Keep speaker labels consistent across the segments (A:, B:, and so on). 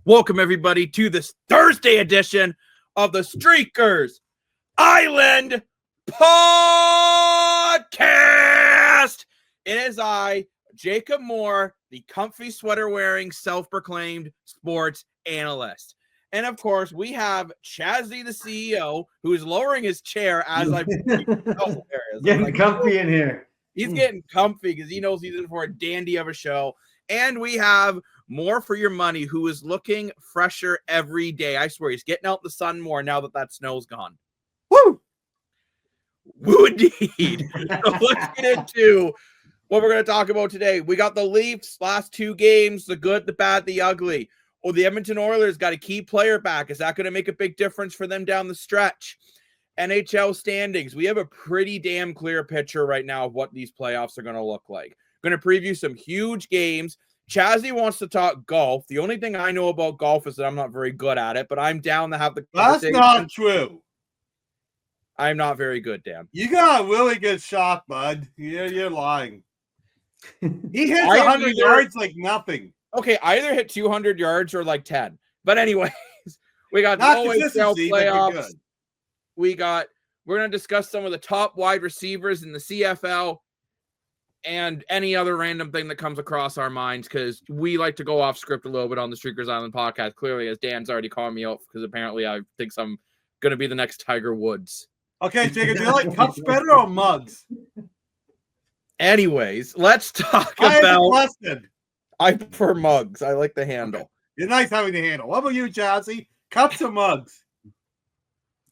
A: Welcome, everybody, to this Thursday edition of the Streakers Island Podcast. It is I, Jacob Moore, the comfy sweater-wearing, self-proclaimed sports analyst. And, of course, we have Chazzy, the CEO, who is lowering his chair as I'm
B: getting comfy in here.
A: He's getting comfy because he knows he's in for a dandy of a show. And we have More for Your Money, who is looking fresher every day. I swear, he's getting out in the sun more now that snow's gone.
B: Woo!
A: Woo, indeed. So let's get into what we're going to talk about today. We got the Leafs, last two games, the good, the bad, the ugly. Oh, the Edmonton Oilers got a key player back. Is that going to make a big difference for them down the stretch? NHL standings. We have a pretty damn clear picture right now of what these playoffs are going to look like. Going to preview some huge games. Chazzy wants to talk golf. The only thing I know about golf is that I'm not very good at it, but I'm down to have the conversation.
C: That's not true.
A: I'm not very good, Dan.
C: You got a really good shot, bud. You're lying. He hits
A: I
C: 100 yards like nothing.
A: Okay, I either hit 200 yards or like 10. But anyways, we got
C: Not
A: no
C: consistency, but you're
A: playoffs.
C: good.
A: We're going to discuss some of the top wide receivers in the CFL and any other random thing that comes across our minds, because we like to go off script a little bit on the Streakers Island podcast, clearly, as Dan's already calling me out, because apparently I think I'm going to be the next Tiger Woods.
C: Okay, Jacob, do you like cups better or mugs?
A: Anyways, let's talk about... I prefer mugs. I like the handle.
C: Okay. You're nice having the handle. What about you, Jazzy? Cups or mugs?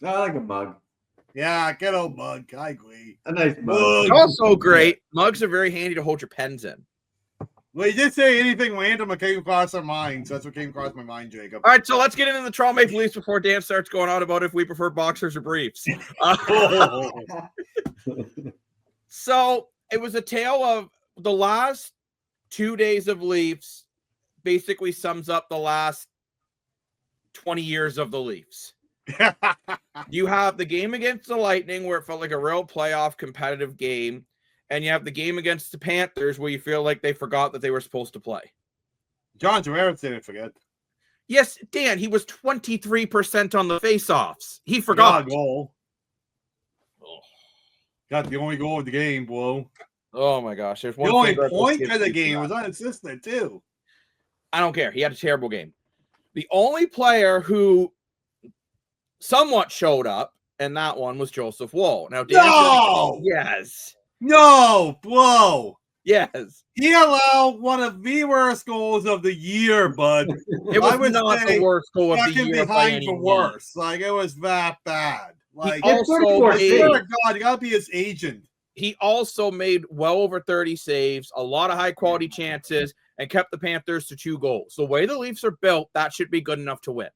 B: I like a mug.
C: Yeah, get old mug. I agree.
B: A nice mug.
A: It's also great. Mugs are very handy to hold your pens in.
C: Well, you did say anything random that came across our minds. That's what came across my mind, Jacob.
A: All right, so let's get into the Toronto Maple Leafs before Dan starts going on about if we prefer boxers or briefs. So it was a tale of the last 2 days of Leafs, basically sums up the last 20 years of the Leafs. You have the game against the Lightning where it felt like a real playoff competitive game, and you have the game against the Panthers where you feel like they forgot that they were supposed to play.
C: John Tavares didn't forget.
A: Yes, Dan, he was 23% on the faceoffs. He forgot.
C: Goal. Got the only goal of the game, bro.
A: Oh my gosh. There's one
C: the only point of the game was unassisted, too.
A: I don't care. He had a terrible game. The only player who somewhat showed up, and that one was Joseph Woll. Now, Dan yes.
C: No, bro.
A: Yes.
C: He allowed one of the worst goals of the year, bud.
A: It was not the worst goal of the year.
C: Behind for worse. Like, it was that bad. Like,
A: God,
C: you gotta be his agent.
A: He also made well over 30 saves, a lot of high-quality chances, and kept the Panthers to 2 goals. The way the Leafs are built, that should be good enough to win.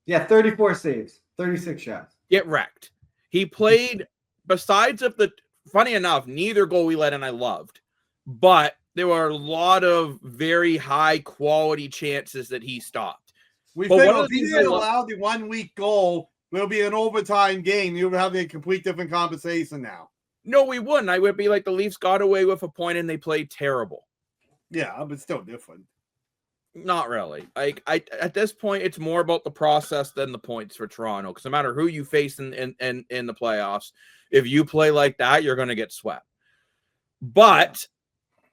B: Yeah, 34 saves, 36 shots.
A: Get wrecked. He played, besides of the, funny enough, neither goal we let in I loved, but there were a lot of very high-quality chances that he stopped.
C: We think if he didn't allow the 1 week goal, will be an overtime game. You would have a complete different conversation now.
A: No, we wouldn't. I would be like the Leafs got away with a point and they played terrible.
C: Yeah, but still different.
A: Not really. Like at this point, it's more about the process than the points for Toronto. Because no matter who you face in the playoffs, if you play like that, you're going to get swept. But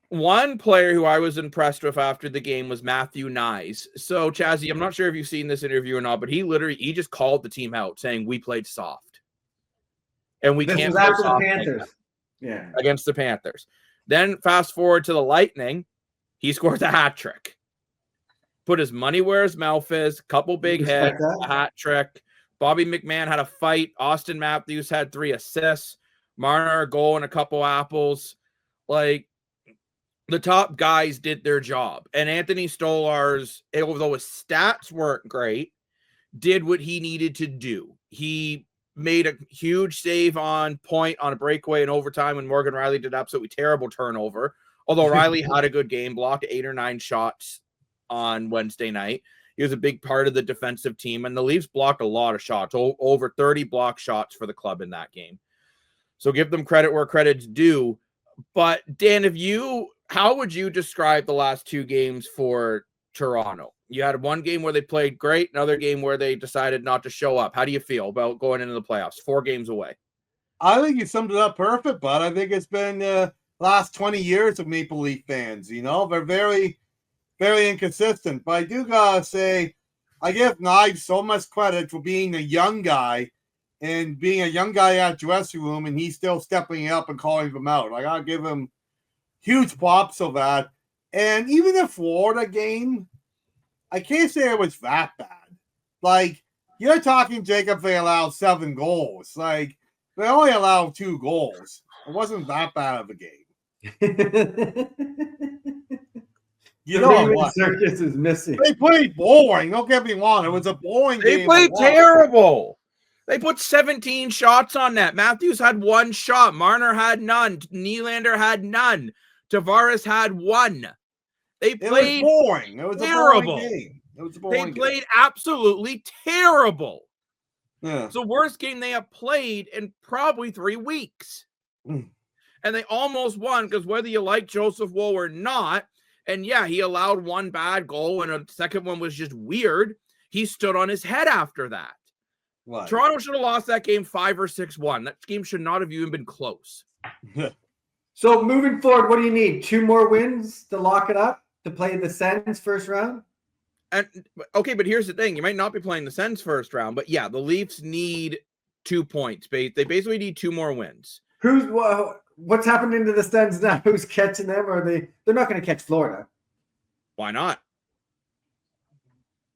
A: one player who I was impressed with after the game was Matthew Nyes. So, Chazzy, I'm not sure if you've seen this interview or not, but he just called the team out saying we played soft. And we can't play soft
B: the Panthers. Yeah.
A: Against the Panthers. Then fast forward to the Lightning, he scores a hat trick. Put his money where his mouth is, couple big hits, a hat trick. Bobby McMahon had a fight. Austin Matthews had 3 assists. Marner a goal and a couple apples. Like, the top guys did their job. And Anthony Stolarz, although his stats weren't great, did what he needed to do. He made a huge save on point on a breakaway in overtime when Morgan Riley did absolutely terrible turnover. Although Riley had a good game, blocked 8 or 9 shots on Wednesday night. He was a big part of the defensive team, and the Leafs blocked a lot of shots, over 30 block shots for the club in that game. So give them credit where credit's due. But Dan, how would you describe the last 2 games for Toronto? You had one game where they played great, another game where they decided not to show up. How do you feel about going into the playoffs? 4 games away.
C: I think you summed it up perfect, bud. I think it's been last 20 years of Maple Leaf fans. You know, they're very, very inconsistent. But I do gotta say, I give Knives so much credit for being a young guy and being a young guy at dressing room, and he's still stepping up and calling them out. I gotta give him huge props of that. And even the Florida game, I can't say it was that bad. Like, you're talking, Jacob, they allowed 7 goals. Like, they only allowed 2 goals. It wasn't that bad of a game. You know what?
B: Circus is missing.
C: They played boring. Don't get me wrong. It was a boring game.
A: They played terrible. They put 17 shots on net. Matthews had 1 shot. Marner had none. Nylander had none. Tavares had 1. They played
C: boring. It was terrible. A boring game. It was a boring
A: They played absolutely terrible.
C: Yeah.
A: It's the worst game they have played in probably 3 weeks. And they almost won because whether you like Joseph Woll or not, and yeah, he allowed 1 bad goal and a second one was just weird. He stood on his head after that.
C: Right.
A: Toronto should have lost that game 5 or 6-1. That game should not have even been close.
B: So moving forward, what do you need? 2 more wins to lock it up to play the Sens first round?
A: And okay, but here's the thing. You might not be playing the Sens first round, but yeah, the Leafs need 2 points. They basically need 2 more wins.
B: What's happening to the Sens now? Who's catching them? Or they're not going to catch Florida.
A: Why not?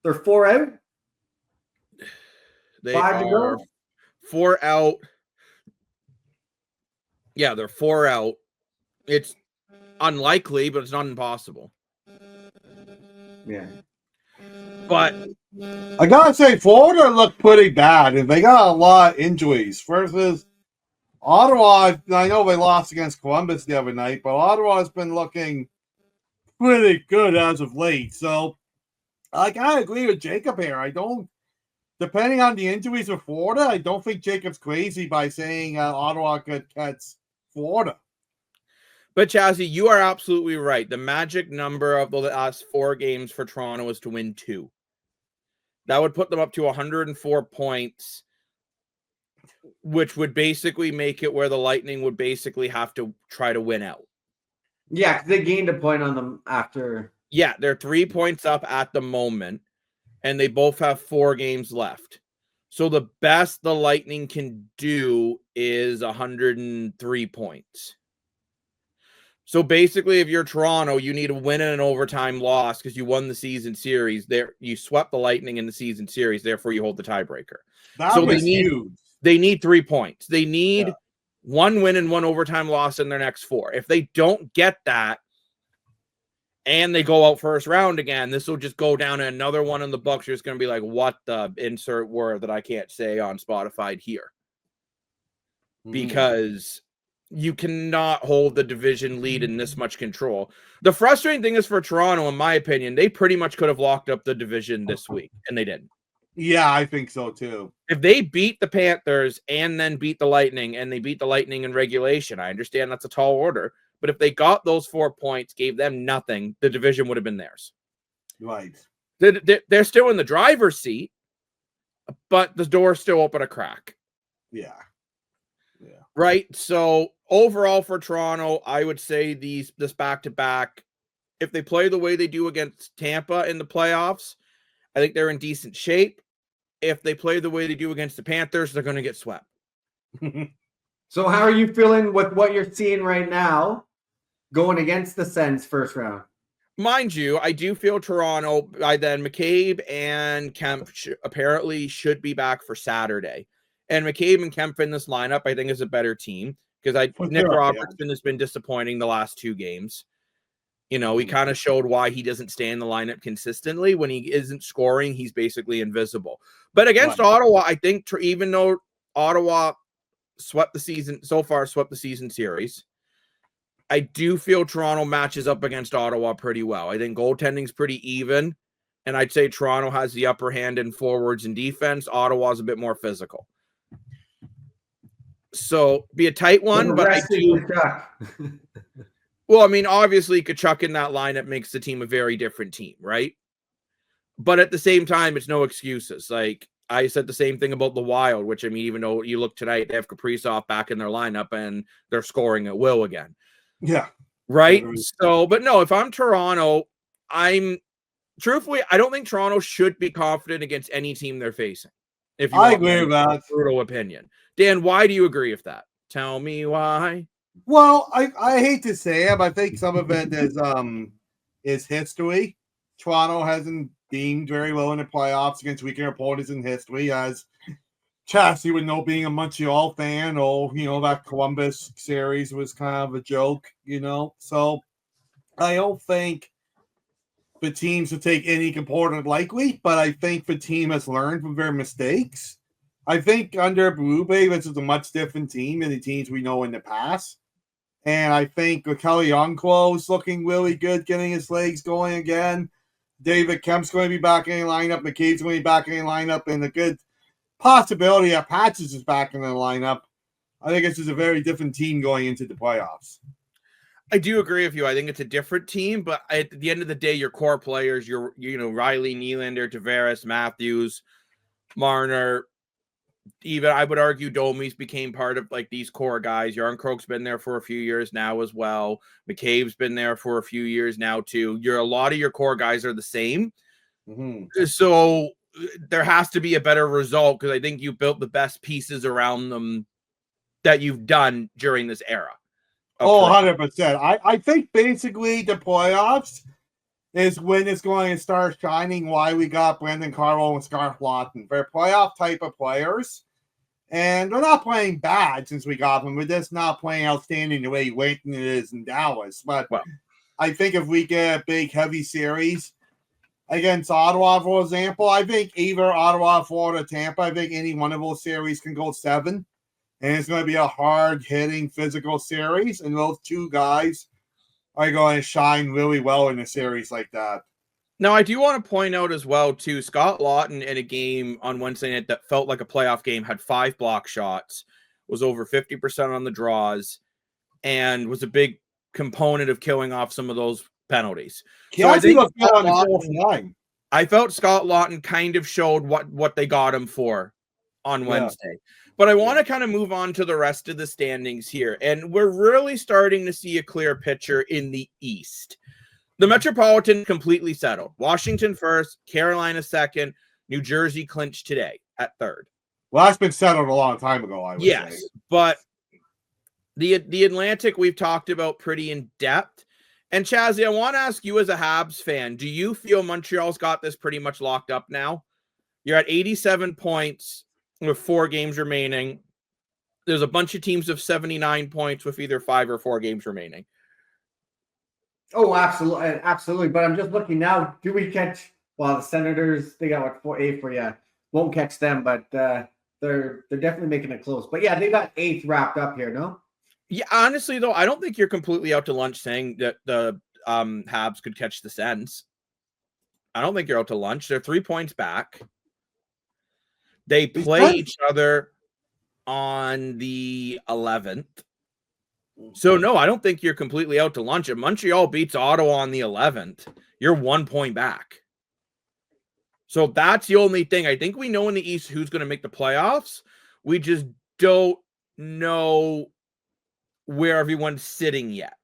B: They're 4 out.
A: They
B: 5 to
A: are
B: go.
A: 4 out. Yeah, they're 4 out. It's unlikely, but it's not impossible.
B: Yeah.
A: But
C: I gotta say, Florida looked pretty bad, and they got a lot of injuries. Versus Ottawa, I know they lost against Columbus the other night, but Ottawa has been looking pretty good as of late. So I gotta agree with Jacob here. Depending on the injuries of Florida, I don't think Jacob's crazy by saying Ottawa could catch Florida.
A: But Chazzy, you are absolutely right. The magic number of the last 4 games for Toronto is to win 2. That would put them up to 104 points, which would basically make it where the Lightning would basically have to try to win out.
B: Yeah, because they gained a point on them after.
A: Yeah, they're 3 points up at the moment, and they both have 4 games left. So the best the Lightning can do is 103 points. So basically, if you're Toronto, you need to win in an overtime loss because you won the season series. There, you swept the Lightning in the season series. Therefore, you hold the tiebreaker.
C: That was huge.
A: They need 3 points. They need 1 win and 1 overtime loss in their next 4. If they don't get that, and they go out first round again, this will just go down to another one in the books. You're just going to be like, what the insert word that I can't say on Spotify here. Because you cannot hold the division lead in this much control. The frustrating thing is for Toronto, in my opinion, they pretty much could have locked up the division this week, and they didn't.
C: Yeah, I think so too.
A: If they beat the Panthers and then beat the Lightning, and they beat the Lightning in regulation, I understand that's a tall order, but if they got those 4 points, gave them nothing, the division would have been theirs.
C: Right.
A: They're still in the driver's seat, but the door's still open a crack.
C: Yeah.
A: Right. So overall for Toronto, I would say this back-to-back, if they play the way they do against Tampa in the playoffs, I think they're in decent shape. If they play the way they do against the Panthers, they're going to get swept.
B: So how are you feeling with what you're seeing right now going against the Sens first round?
A: Mind you, I do feel Toronto, by then McCabe and Kemp apparently should be back for Saturday. And McCabe and Kemp in this lineup, I think, is a better team because Nick Robertson has been disappointing the last 2 games. You know, he kind of showed why he doesn't stay in the lineup consistently. When he isn't scoring, he's basically invisible. But against Ottawa, I think even though Ottawa swept the season series, I do feel Toronto matches up against Ottawa pretty well. I think goaltending's pretty even, and I'd say Toronto has the upper hand in forwards and defense. Ottawa's a bit more physical. So be a tight one, but I do. Well, I mean, obviously, Tkachuk in that lineup makes the team a very different team, right? But at the same time, it's no excuses. Like I said the same thing about the Wild, which I mean, even though you look tonight, they have Kaprizov back in their lineup and they're scoring at will again.
C: Yeah.
A: Right. So, but no, if I'm Toronto, truthfully, I don't think Toronto should be confident against any team they're facing. If you
C: I agree with that.
A: Brutal opinion. Dan, why do you agree with that? Tell me why.
C: Well, I hate to say it, but I think some of it is history. Toronto hasn't been very well in the playoffs against weaker opponents in history, as Chassie would know, being a Montreal fan. Or that Columbus series was kind of a joke, So I don't think the teams to take any component lightly, but I think the team has learned from their mistakes. I think under Berube, this is a much different team than the teams we know in the past. And I think Kelly Youngquo is looking really good, getting his legs going again. David Kemp's going to be back in the lineup. McCabe's going to be back in the lineup. And the good possibility that Patches is back in the lineup. I think this is a very different team going into the playoffs.
A: I do agree with you. I think it's a different team, but at the end of the day, your core players, Riley, Nylander, Tavares, Matthews, Marner, even I would argue Domi's became part of like these core guys. Yarncroke's been there for a few years now as well. McCabe's been there for a few years now too. A lot of your core guys are the same. Mm-hmm. So there has to be a better result because I think you built the best pieces around them that you've done during this era.
C: Oh, 100%. I think basically the playoffs is when it's going to start shining why we got Brendan Carlo and Scarf Lawton. They're playoff type of players. And they're not playing bad since we got them. We're just not playing outstanding the way Wayton is in Dallas. But I think if we get a big, heavy series against Ottawa, for example, I think either Ottawa, Florida, Tampa, I think any one of those series can go 7. And it's going to be a hard-hitting physical series. And those two guys are going to shine really well in a series like that.
A: Now, I do want to point out as well, too, Scott Lawton in a game on Wednesday night that felt like a playoff game had 5 block shots, was over 50% on the draws, and was a big component of killing off some of those penalties. So I felt Scott Lawton kind of showed what they got him for on Wednesday. But I want to kind of move on to the rest of the standings here. And we're really starting to see a clear picture in the East. The Metropolitan completely settled. Washington first, Carolina second, New Jersey clinched today at third.
C: Well, that's been settled a long time ago, I would say.
A: But the Atlantic we've talked about pretty in depth. And Chazzy, I want to ask you as a Habs fan, do you feel Montreal's got this pretty much locked up now? You're at 87 points with 4 games remaining. There's a bunch of teams of 79 points with either 5 or 4 games remaining.
B: Oh, absolutely, absolutely. But I'm just looking now. Do we catch? Well, the Senators, they got like 4-8 for you. Won't catch them, but they're definitely making it close. But yeah, they got 8th wrapped up here. No.
A: Yeah, honestly though, I don't think you're completely out to lunch saying that the Habs could catch the Sens. I don't think you're out to lunch. They're 3 points back. They play each other on the 11th. So, no, I don't think you're completely out to lunch. If Montreal beats Ottawa on the 11th, you're 1 point back. So that's the only thing. I think we know in the East who's going to make the playoffs. We just don't know where everyone's sitting yet.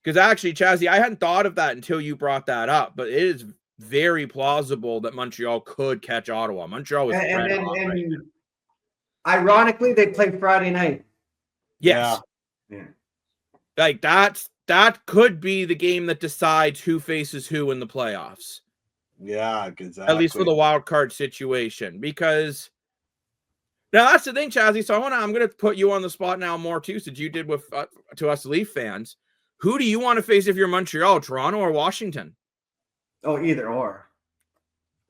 A: Because actually, Chazzy, I hadn't thought of that until you brought that up, but it is very plausible that Montreal could catch Ottawa. Montreal was
B: and ironically, they play Friday night.
A: Yes. Yeah. Like that could be the game that decides who faces who in the playoffs.
C: Yeah, exactly.
A: At least for the wild card situation. Because now that's the thing, Chazzy. So I'm gonna put you on the spot now more too, since you did with to us Leaf fans. Who do you want to face if you're Montreal, Toronto or Washington?
B: Oh, either or.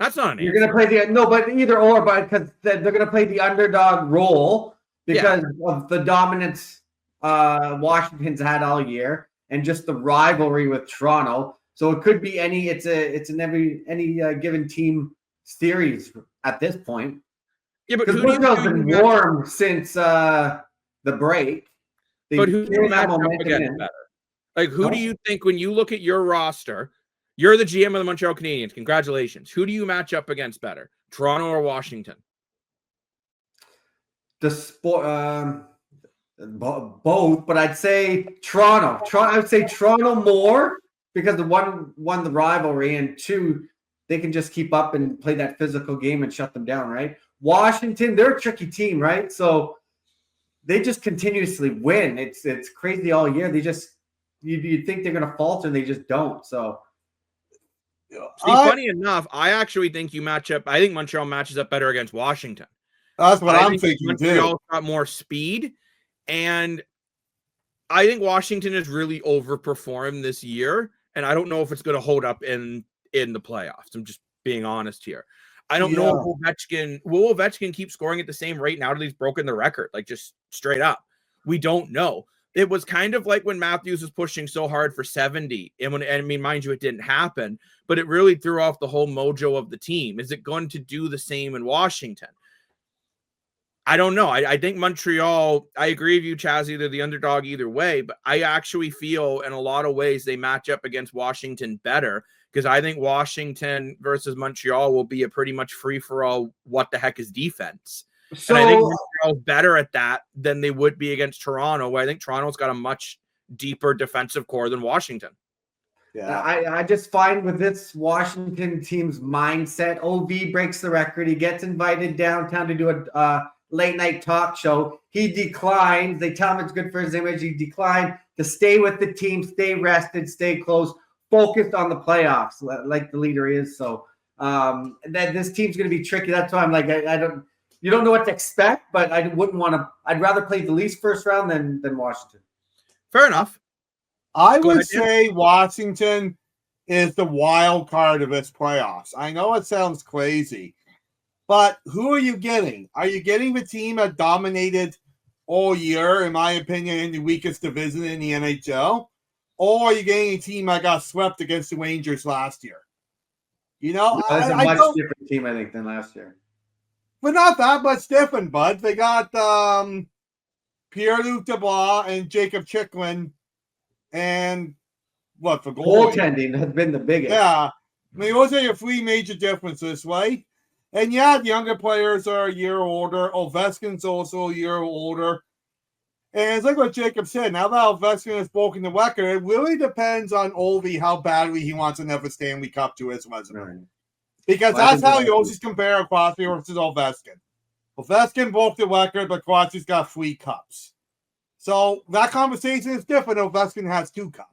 A: That's not an answer.
B: You're going to play but either or, but because they're going to play the underdog role because of the dominance Washington's had all year and just the rivalry with Toronto. So it could be it's an any given team series at this point.
A: Yeah, but
B: because Montreal's been warm since the break.
A: But who do you match up against better? Like, who do you think when you look at your roster? You're the GM of the Montreal Canadiens. Congratulations. Who do you match up against better, Toronto or Washington?
B: Both, but I'd say Toronto. I would say Toronto more because the one won the rivalry, and two, they can just keep up and play that physical game and shut them down, right? Washington, they're a tricky team, right? So they just continuously win. It's crazy all year. They just you'd think they're gonna falter, and they just don't. So
A: funny enough, I actually think you match up. I think Montreal matches up better against Washington.
C: That's what I'm thinking
A: Montreal's
C: too.
A: got more speed, and I think Washington has really overperformed this year, and I don't know if it's going to hold up in the playoffs. I'm just being honest here. I don't know if Ovechkin keep scoring at the same rate now that he's broken the record, like just straight up. We don't know. It was kind of like when Matthews was pushing so hard for 70, and mind you, it didn't happen, but it really threw off the whole mojo of the team. Is it going to do the same in Washington? I don't know. I think Montreal, I agree with you, Chazzy, they're the underdog either way, but I actually feel in a lot of ways they match up against Washington better, because I think Washington versus Montreal will be a pretty much free-for-all what the heck is defense. So, and I think Montreal's better at that than they would be against Toronto, where I think Toronto's got a much deeper defensive core than Washington.
B: Yeah, I just find with this Washington team's mindset, OV breaks the record. He gets invited downtown to do a late night talk show. He declines. They tell him it's good for his image. He declined to stay with the team, stay rested, stay close, focused on the playoffs like the leader is. So that this team's going to be tricky. That's why I'm like, you don't know what to expect, but I wouldn't want to. I'd rather play the Leafs first round than Washington.
A: Fair enough.
C: I would say Washington is the wild card of this playoffs. I know it sounds crazy, but who are you getting? Are you getting the team that dominated all year, in my opinion, in the weakest division in the NHL? Or are you getting a team that got swept against the Rangers last year? You know,
B: it's a much different team, I think, than last year.
C: But not that much different, bud. They got Pierre-Luc Dubois and Jacob Chikrin, and what for
B: goaltending has been the biggest.
C: Yeah, I mean, those are your three major differences, right? And yeah, the younger players are a year older. Ovechkin's also a year older. And it's like what Jacob said. Now that Ovechkin has broken the record, it really depends on Ovi how badly he wants another Stanley Cup to his resume. Right. Because that's how you always compare Crosby versus Ovechkin. Ovechkin broke the record, but Crosby's got 3 cups. So that conversation is different. Ovechkin has 2 cups.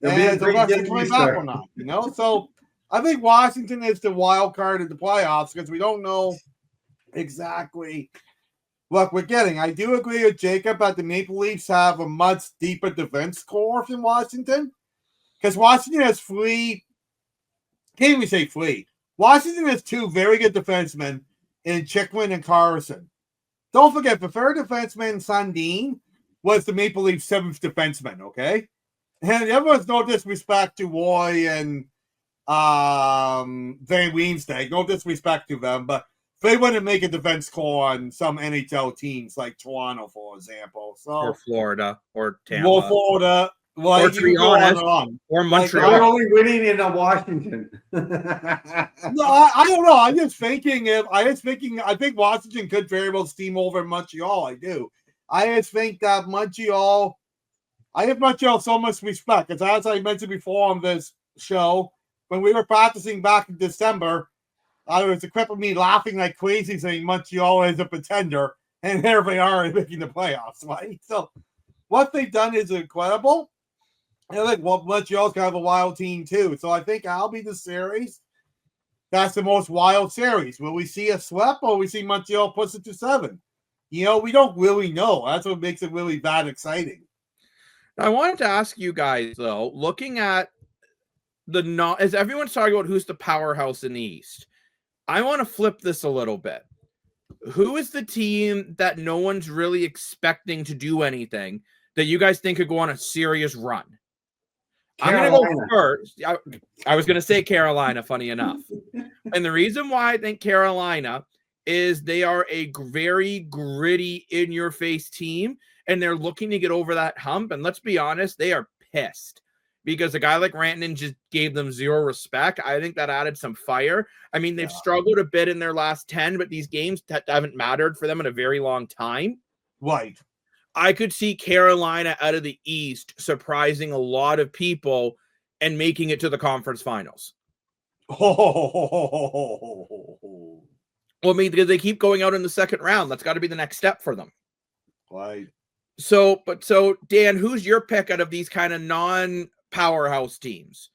C: And Ovechkin's coming back or not, you know? So I think Washington is the wild card of the playoffs because we don't know exactly what we're getting. I do agree with Jacob that the Maple Leafs have a much deeper defense core than Washington, because Washington has 3. Can't even say 3. Washington has 2 very good defensemen in Chikrin and Carlson. Don't forget, the third defenseman, Sundin, was the Maple Leafs' 7th defenseman, okay? And everyone's no disrespect to Roy and Van Riemsdyk. No disrespect to them, but they wouldn't make a defense core on some NHL teams like Toronto, for example. So,
A: or Florida, or Tampa.
C: Well, Florida. Well,
A: or to be honest, or Montreal.
B: They're only winning in Washington.
C: No, I don't know. I think Washington could very well steamroller Montreal. I do. I just think that Montreal. I have Montreal so much respect, because as I mentioned before on this show, when we were practicing back in December, I was a clip of me laughing like crazy, saying Montreal is a pretender, and here they are making the playoffs, right? So what they've done is incredible. And I think Montreal's kind of a wild team too. So I think I'll be the series. That's the most wild series. Will we see a sweep, or will we see Montreal push it to 7? You know, we don't really know. That's what makes it really that exciting.
A: I wanted to ask you guys, though, looking at as everyone's talking about who's the powerhouse in the East, I want to flip this a little bit. Who is the team that no one's really expecting to do anything that you guys think could go on a serious run? Carolina. I'm going to go first. I was going to say Carolina, funny enough. And the reason why I think Carolina is they are a very gritty, in-your-face team, and they're looking to get over that hump. And let's be honest, they are pissed. because a guy like Rantanen just gave them zero respect. I think that added some fire. I mean, they've struggled a bit in their last 10, but these games haven't mattered for them in a very long time.
C: Right.
A: I could see Carolina out of the East surprising a lot of people and making it to the conference finals.
C: Oh.
A: Well, I mean, because they keep going out in the second round. That's got to be the next step for them.
C: Right.
A: So Dan, who's your pick out of these kind of non-powerhouse teams?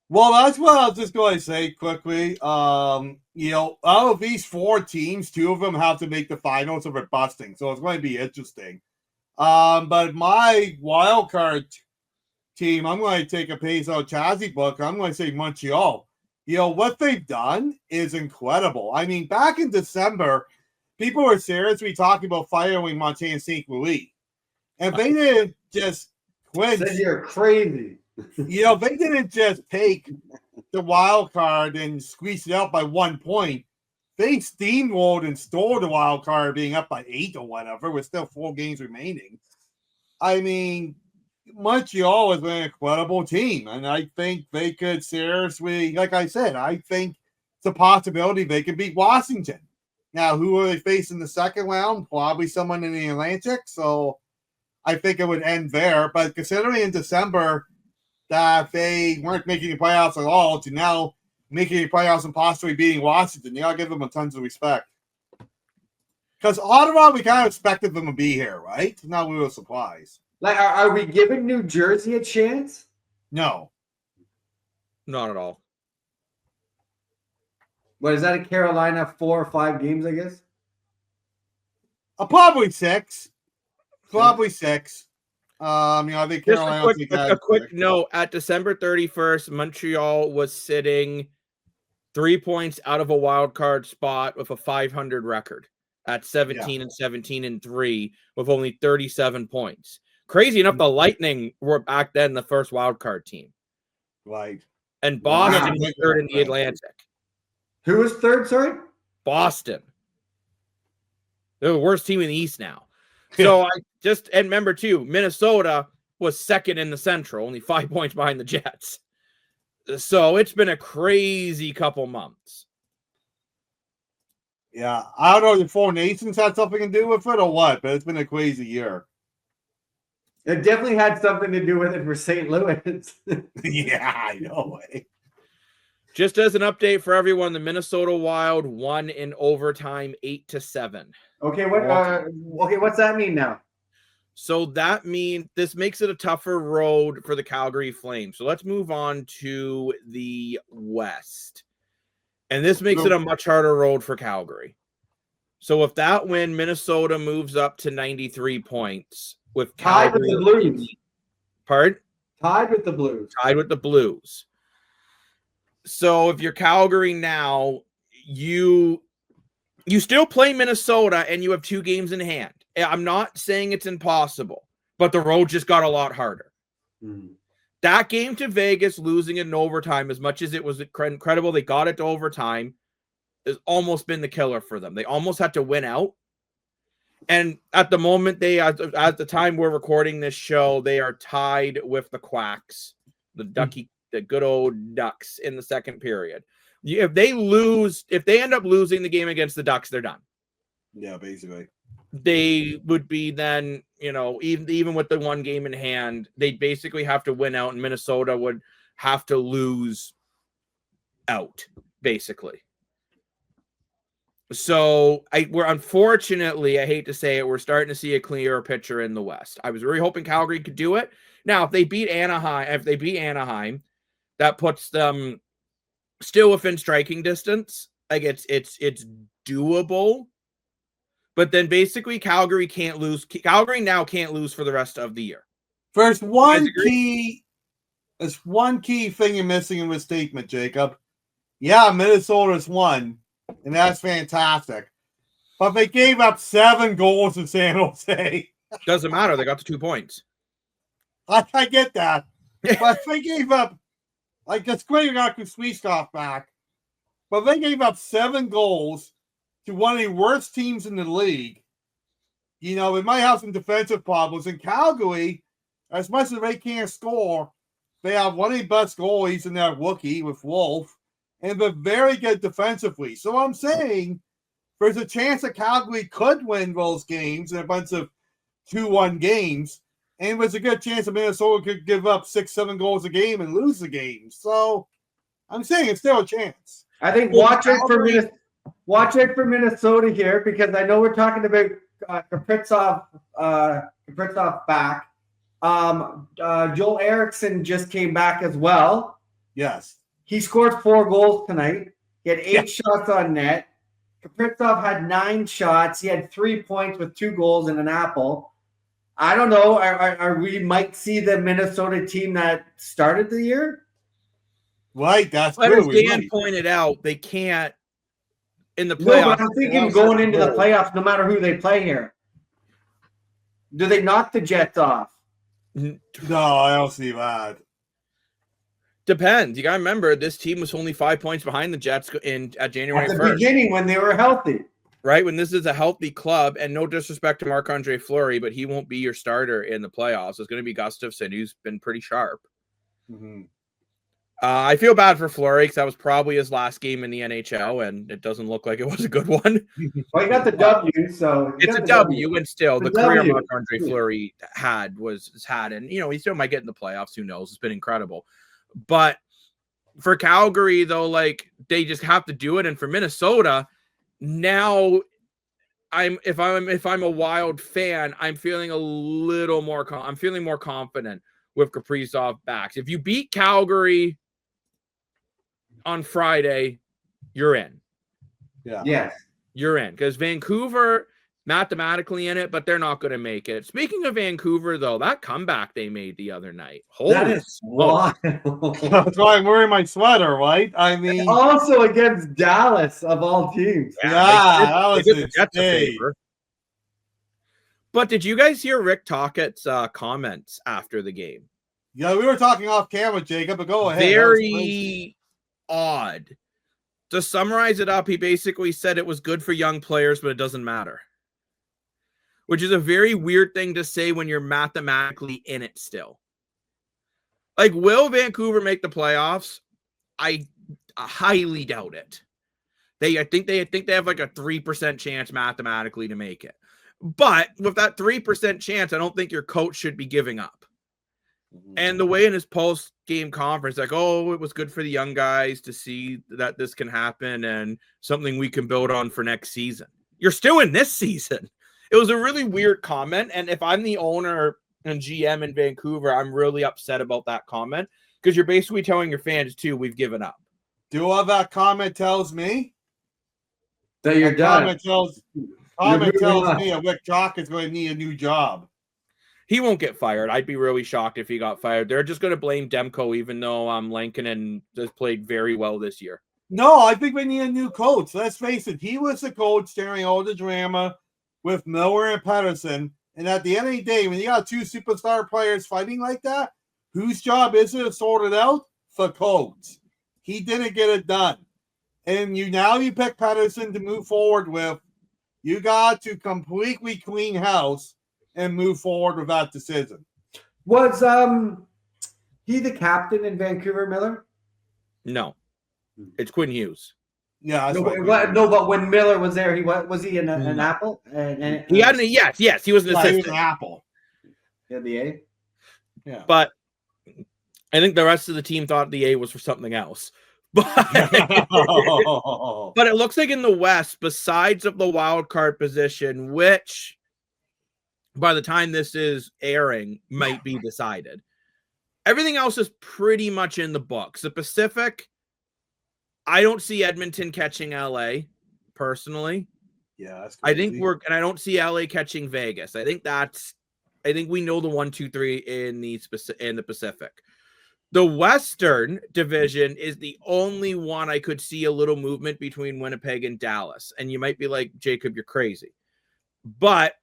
C: Well, that's what I was just going to say quickly. Out of these 4 teams, 2 of them have to make the finals or we're busting. So it's going to be interesting. But my wild card team, I'm going to take a page out of Chazzy's book. I'm going to say Montreal. What they've done is incredible. I mean, back in December, people were seriously talking about firing Montaigne St. Louis. And they didn't just quench.
B: Said you're crazy.
C: They didn't just take the wild card and squeeze it out by 1 point. They steamrolled and stole the wild card, being up by 8 or whatever, with still 4 games remaining. I mean, Montreal is an incredible team, and I think they could seriously, like I said, I think it's a possibility they could beat Washington. Now, who will they face in the second round? Probably someone in the Atlantic, so I think it would end there. But considering in December that they weren't making the playoffs at all to now making the playoffs and possibly beating Washington, you got to give them a tons of respect. Because Ottawa, we kind of expected them to be here, right? Not a real surprise.
B: Like, are we giving New Jersey a chance?
C: No.
A: Not at all.
B: What is that, a Carolina 4 or 5 games, I guess?
C: Probably 6. Probably 6. I think Carolina.
A: A quick note: at December 31st, Montreal was sitting 3 points out of a wild card spot with a 500 record at 17-17-3 with only 37 points. Crazy enough, the Lightning were back then the first wild card team.
C: Right.
A: And Boston was third in the Atlantic.
B: Who was third, sorry?
A: Boston. They're the worst team in the East now. So and remember too, Minnesota was second in the Central, only 5 points behind the Jets. So it's been a crazy couple months.
C: Yeah, I don't know if the Four Nations had something to do with it or what, but it's been a crazy year.
B: It definitely had something to do with it for St. Louis.
C: Yeah, I know.
A: Just as an update for everyone, the Minnesota Wild won in overtime 8-7.
B: Okay, what's that mean now?
A: So that means this makes it a tougher road for the Calgary Flames. So let's move on to the West. And this makes it a much harder road for Calgary. So if that win, Minnesota moves up to 93 points with Calgary.
B: Tied with the Blues.
A: Pardon?
B: Tied with the Blues.
A: Tied with the Blues. So if you're Calgary now, you still play Minnesota and you have 2 games in hand. I'm not saying it's impossible, but the road just got a lot harder.
B: Mm-hmm.
A: That game to Vegas, losing in overtime, as much as it was incredible, they got it to overtime, has almost been the killer for them. They almost had to win out. And at the moment, at the time we're recording this show, they are tied with the Quacks, the good old Ducks in the second period. If they end up losing the game against the Ducks, they're done.
C: Yeah, basically.
A: They would be then, even with the 1 game in hand, they'd basically have to win out, and Minnesota would have to lose out, basically. So we're unfortunately, I hate to say it, we're starting to see a clearer picture in the West. I was really hoping Calgary could do it. Now, if they beat Anaheim, that puts them still within striking distance. Like it's doable. But then basically Calgary can't lose. Calgary now can't lose for the rest of the year.
C: There's one key thing you're missing in this statement, Jacob. Yeah, Minnesota's won, and that's fantastic. But they gave up 7 goals in San Jose.
A: Doesn't matter. They got the 2 points.
C: I get that. But they gave up, it's great you got Kuznetsov back. But they gave up 7 goals to one of the worst teams in the league. They might have some defensive problems. In Calgary, as much as they can't score, They have one of the best goalies in that rookie with Wolf, and they're very good defensively. So I'm saying there's a chance that Calgary could win those games in a bunch of 2-1 games, and there's a good chance that Minnesota could give up 6-7 goals a game and lose the game. So I'm saying it's still a chance.
B: I think watch it for Minnesota here, because I know we're talking about Kaprizov back. Joel Eriksson just came back as well.
C: Yes.
B: He scored 4 goals tonight. He had 8 shots on net. Kaprizov had 9 shots. He had 3 points with 2 goals and an apple. I don't know. Are we might see the Minnesota team that started the year?
C: Right, that's
A: but
C: true.
A: as Dan pointed out, they can't in the playoffs.
B: No, but I'm thinking going into the playoffs, no matter who they play here. Do they knock the Jets off?
C: No, I don't see that.
A: Depends. You got to remember, this team was only 5 points behind the Jets at January 1st.
B: At the beginning, when they were healthy.
A: Right, when this is a healthy club, and no disrespect to Marc-Andre Fleury, but he won't be your starter in the playoffs. It's going to be Gustafsson, who's been pretty sharp.
C: Mm-hmm.
A: I feel bad for Fleury because that was probably his last game in the NHL, and it doesn't look like it was a good one.
B: Well, he got the W, so
A: it's a W, and still the career Marc-Andre Fleury had, and he still might get in the playoffs. Who knows? It's been incredible, but for Calgary though, like they just have to do it, and for Minnesota, now if I'm a Wild fan, I'm feeling a little more. I'm feeling more confident with Kaprizov backs. If you beat Calgary on Friday, you're in.
C: Yeah.
B: Yes.
A: You're in, because Vancouver mathematically in it, but they're not going to make it. Speaking of Vancouver, though, that comeback they made the other night.
B: That is wild.
C: That's why I'm wearing my sweater, right? I mean,
B: also against Dallas of all teams.
C: Yeah,
A: they did the Jets a favor. But did you guys hear Rick Tockett's comments after the game?
C: Yeah, we were talking off camera, Jacob, but go ahead.
A: Very odd. To summarize it up, he basically said it was good for young players, but it doesn't matter. Which is a very weird thing to say when you're mathematically in it still. Like, will Vancouver make the playoffs? I highly doubt it. I think they have like a 3% chance mathematically to make it. But with that 3% chance, I don't think your coach should be giving up. And the way in his post-game conference, like, oh, it was good for the young guys to see that this can happen and something we can build on for next season. You're still in this season. It was a really weird comment. And if I'm the owner and GM in Vancouver, I'm really upset about that comment, because you're basically telling your fans, too, we've given up.
C: Do all that comment tells me
B: that you're done.
C: Comment tells me that Rick Jock is going to need a new job.
A: He won't get fired. I'd be really shocked if he got fired. They're just going to blame Demko, even though Lankinen has played very well this year.
C: No, I think we need a new coach. Let's face it. He was the coach during all the drama with Miller and Pettersson. And at the end of the day, when you got 2 superstar players fighting like that, whose job is it to sort it out? The coach. He didn't get it done. And you pick Pettersson to move forward with. You got to completely clean house and move forward with that decision.
B: Was he the captain in Vancouver, Miller?
A: No. It's Quinn Hughes.
C: Yeah,
B: but when Miller was there, was he an Apple?
A: He had yes, he was an assistant.
C: He was an Apple.
B: He had the A.
C: Yeah,
A: but I think the rest of the team thought the A was for something else. But it looks like in the West, besides of the wild card position, which by the time this is airing might be decided, everything else is pretty much in the books. The Pacific, I don't see Edmonton catching LA personally.
C: Yeah, that's crazy.
A: I don't see LA catching Vegas. I think we know the 1, 2, 3 in the Pacific. The Western Division is the only one I could see a little movement between Winnipeg and Dallas. And you might be like, Jacob, you're crazy. But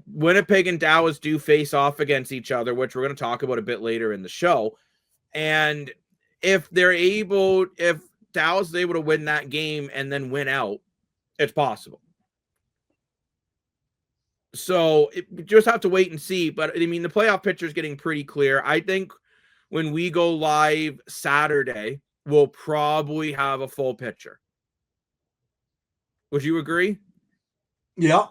A: Winnipeg and Dallas do face off against each other, which we're going to talk about a bit later in the show. And if Dallas is able to win that game and then win out, it's possible. So we just have to wait and see. But I mean, the playoff picture is getting pretty clear. I think when we go live Saturday, we'll probably have a full picture. Would you agree?
C: Yeah.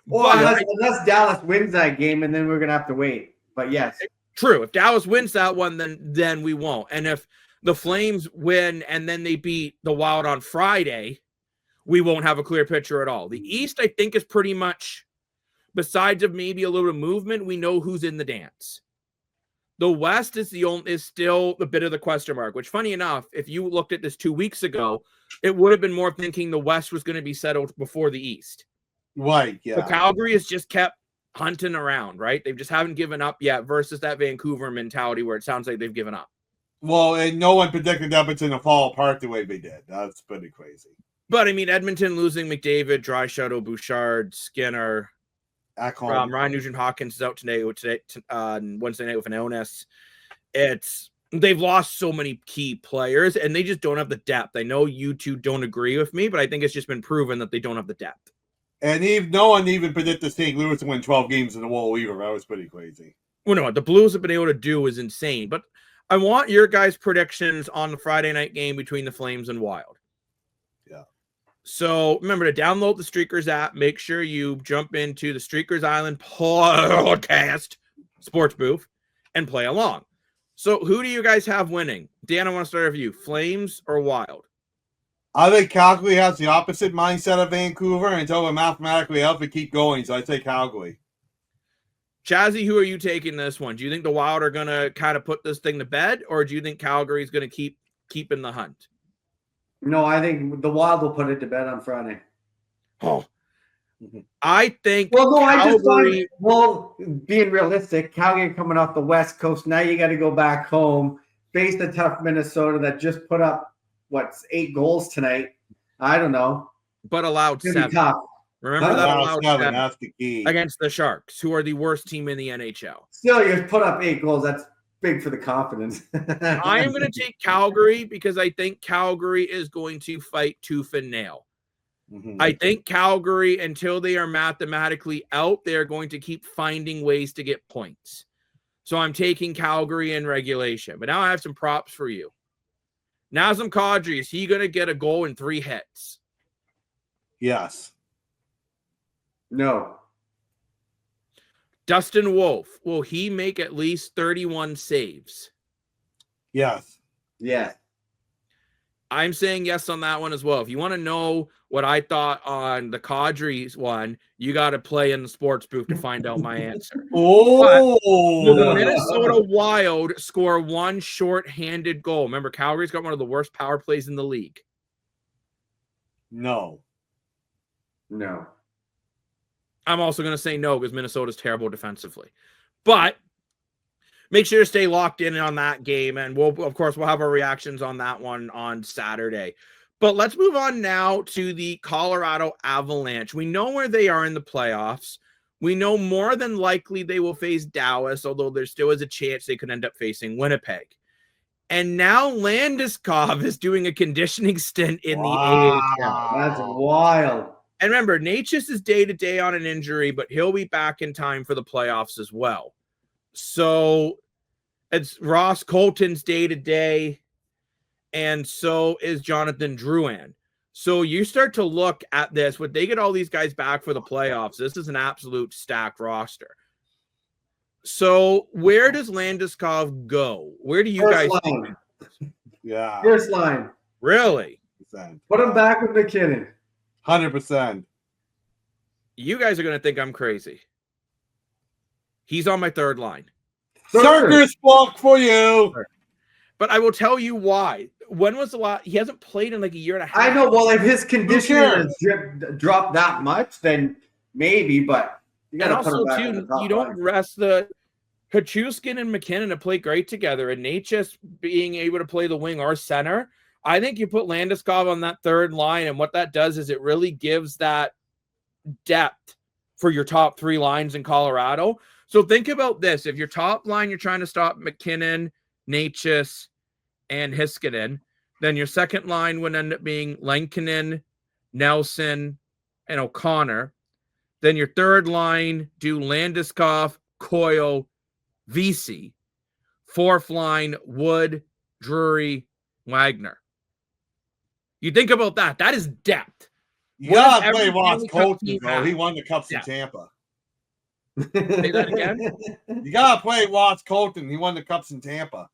B: Well, unless Dallas wins that game, and then we're gonna have to wait. But yes,
A: true. If Dallas wins that one, then we won't. And if the Flames win and then they beat the Wild on Friday, we won't have a clear picture at all. The East, I think, is pretty much, besides of maybe a little movement, we know who's in the dance. The West is still a bit of the question mark, which, funny enough, if you looked at this 2 weeks ago, it would have been more thinking the West was going to be settled before the East.
C: Right, yeah.
A: But Calgary has just kept hunting around, right? They just haven't given up yet versus that Vancouver mentality where it sounds like they've given up.
C: Well, and no one predicted Edmonton to fall apart the way they did. That's pretty crazy.
A: But, I mean, Edmonton losing McDavid, Draisaitl, Bouchard, Skinner, Ryan Nugent-Hopkins is out today Wednesday night with an illness. They've lost so many key players, and they just don't have the depth. I know you two don't agree with me, but I think it's just been proven that they don't have the depth.
C: And no one even predicted St. Louis to win 12 games in a row either. That was pretty crazy.
A: Well, no, the Blues have been able to do is insane. But I want your guys' predictions on the Friday night game between the Flames and Wild.
C: Yeah.
A: So remember to download the Streakers app. Make sure you jump into the Streakers Island podcast sports booth and play along. So who do you guys have winning? Dan, I want to start with you. Flames or Wild?
C: I think Calgary has the opposite mindset of Vancouver until we're mathematically up and keep going. So I say Calgary.
A: Chazzy, who are you taking this one? Do you think the Wild are going to kind of put this thing to bed, or do you think Calgary is going to keep in the hunt?
B: No, I think the Wild will put it to bed on Friday.
A: Oh, I think.
B: Well, no,
A: Calgary,
B: being realistic, Calgary coming off the West Coast. Now you got to go back home, face the tough Minnesota that just put up 8 goals tonight. I don't know,
A: but allowed 7.
B: Tough.
A: Remember that allowed 7
C: that's the key
A: against the Sharks, who are the worst team in the NHL.
B: Still, you put up 8 goals. That's big for the confidence.
A: I am going to take Calgary because I think Calgary is going to fight tooth and nail. Mm-hmm. I think Calgary, until they are mathematically out, they are going to keep finding ways to get points. So I'm taking Calgary in regulation. But now I have some props for you. Nazem Kadri, is he going to get a goal in 3 hits?
C: Yes.
B: No.
A: Dustin Wolf, will he make at least 31 saves?
C: Yes.
B: Yes.
A: I'm saying yes on that one as well. If you want to know what I thought on the Kadri's one, you got to play in the sports booth to find out my answer.
C: Oh!
A: The Minnesota Wild score 1 short-handed goal. Remember, Calgary's got one of the worst power plays in the league.
C: No.
A: I'm also going to say no because Minnesota's terrible defensively. But make sure to stay locked in on that game, and we'll have our reactions on that one on Saturday. But let's move on now to the Colorado Avalanche. We know where they are in the playoffs. We know more than likely they will face Dallas, although there still is a chance they could end up facing Winnipeg. And now Landeskog is doing a conditioning stint in the AHL.
B: That's wild.
A: And remember, Natchez is day-to-day on an injury, but he'll be back in time for the playoffs as well. So it's Ross Colton's day-to-day, and so is Jonathan Drouin. So you start to look at this. When they get all these guys back for the playoffs, this is an absolute stacked roster. So where does Landeskog go? Where do you guys think?
C: Yeah.
B: First line.
A: Really?
B: Put him back with McKinnon.
C: 100%.
A: You guys are going to think I'm crazy. He's on my 3rd line.
C: Circus walk for you.
A: But I will tell you why. When was the last? He hasn't played in like a year and a half.
B: I know. Well, if his condition has dropped that much, then maybe. But you got to put him back in the top
A: you don't rest the Hachuskin and McKinnon to play great together, and Natchez being able to play the wing or center. I think you put Landeskog on that 3rd line, and what that does is it really gives that depth for your top 3 lines in Colorado. So think about this. If your top line, you're trying to stop McKinnon, Natchez, and Heiskanen, then your second line would end up being Lankinen, Nelson, and O'Connor. Then your 3rd line, do Landeskog, Coyle, Vesey. Fourth line, Wood, Drury, Wagner. You think about that. That is depth.
C: You gotta play Ross Colton, though. He won the Cups in Tampa.
A: Say that again?
C: You gotta play Ross Colton. He won the Cups in Tampa.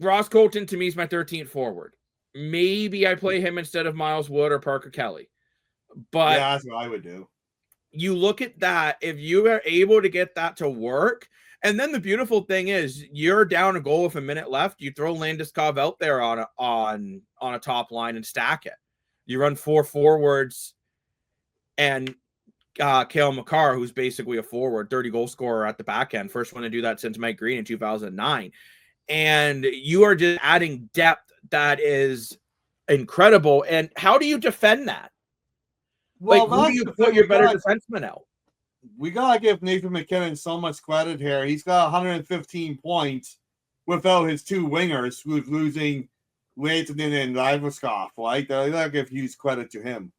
A: Ross Colton, to me, is my 13th forward. Maybe I play him instead of Miles Wood or Parker Kelly. But
C: yeah, that's what I would do.
A: You look at that, if you are able to get that to work, and then the beautiful thing is you're down a goal with a minute left, you throw Landeskog out there on a top line and stack it. You run 4 forwards and Cale Makar, who's basically a forward, 30 goal scorer at the back end, first one to do that since Mike Green in 2009. And you are just adding depth that is incredible. And how do you defend that?
C: Well,
A: who do you put your better defenseman out?
C: We gotta give Nathan McKinnon so much credit here. He's got 115 points without his 2 wingers, who's losing Rantanen and Landeskog. Right? I gotta give huge credit to him.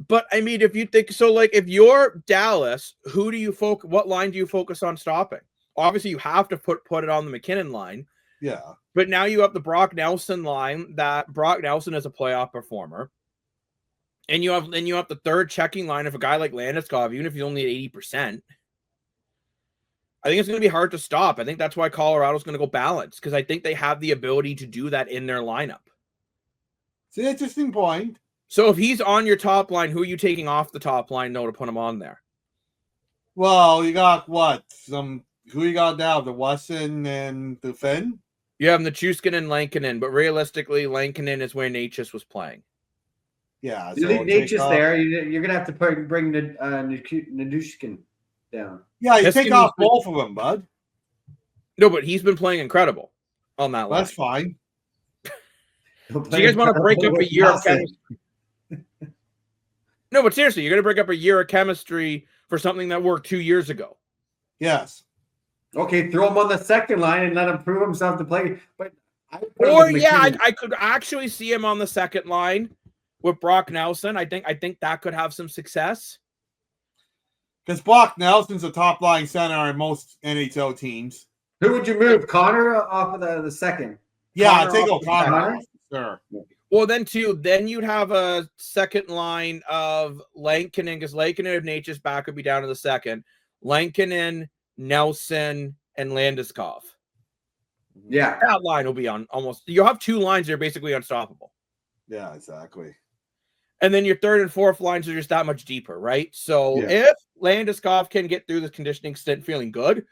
A: But I mean, if you think so, like if you're Dallas, who do you focus? What line do you focus on stopping? Obviously, you have to put it on the McKinnon line.
C: Yeah.
A: But now you have the Brock Nelson line. That Brock Nelson is a playoff performer. And you have the third checking line of a guy like Landeskog, even if he's only at 80%. I think it's going to be hard to stop. I think that's why Colorado's going to go balanced, because I think they have the ability to do that in their lineup.
C: It's an interesting point.
A: So if he's on your top line, who are you taking off the top line, though, to put him on there?
C: Well, you got what? Who you got now? The Wesson and the Finn?
A: You have Nichushkin and Lankinen, but realistically, Lankinen is where Natchez was playing.
C: Yeah.
B: You leave Natchez there, you're going to have to bring Nichushkin down.
C: Yeah, you take off both of them, bud.
A: No, but he's been playing incredible on that line.
C: That's fine.
A: So you guys want to break up a year of chemistry? No, but seriously, you're going to break up a year of chemistry for something that worked 2 years ago.
C: Yes.
B: Okay, throw him on the second line and let him prove himself to play. But
A: I could actually see him on the second line with Brock Nelson. I think that could have some success.
C: Because Brock Nelson's a top line center in most NHL teams.
B: Who would you move? Connor off of the second?
C: Yeah, I'd take O'Connor. Sure.
A: Well, then you'd have a second line of Lankinen, because Lankinen, if Nature's back, would be down to the second. Lankinen, Nelson, and Landeskog.
B: Yeah.
A: That line will be on almost. You'll have 2 lines that are basically unstoppable.
C: Yeah, exactly.
A: And then your third and fourth lines are just that much deeper, right? So if Landeskog can get through the conditioning stint feeling good,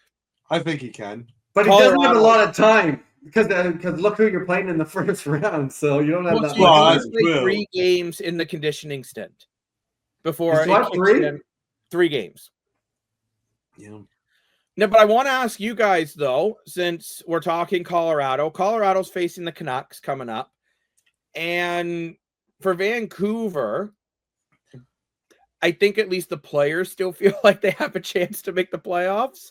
C: I think he can.
B: But he doesn't have a lot of time. Because look who you're playing in the first round, so you don't have that much.
A: Play 3 games in the conditioning stint before three games.
C: Yeah.
A: No, but I want to ask you guys though, since we're talking Colorado. Colorado's facing the Canucks coming up, and for Vancouver, I think at least the players still feel like they have a chance to make the playoffs.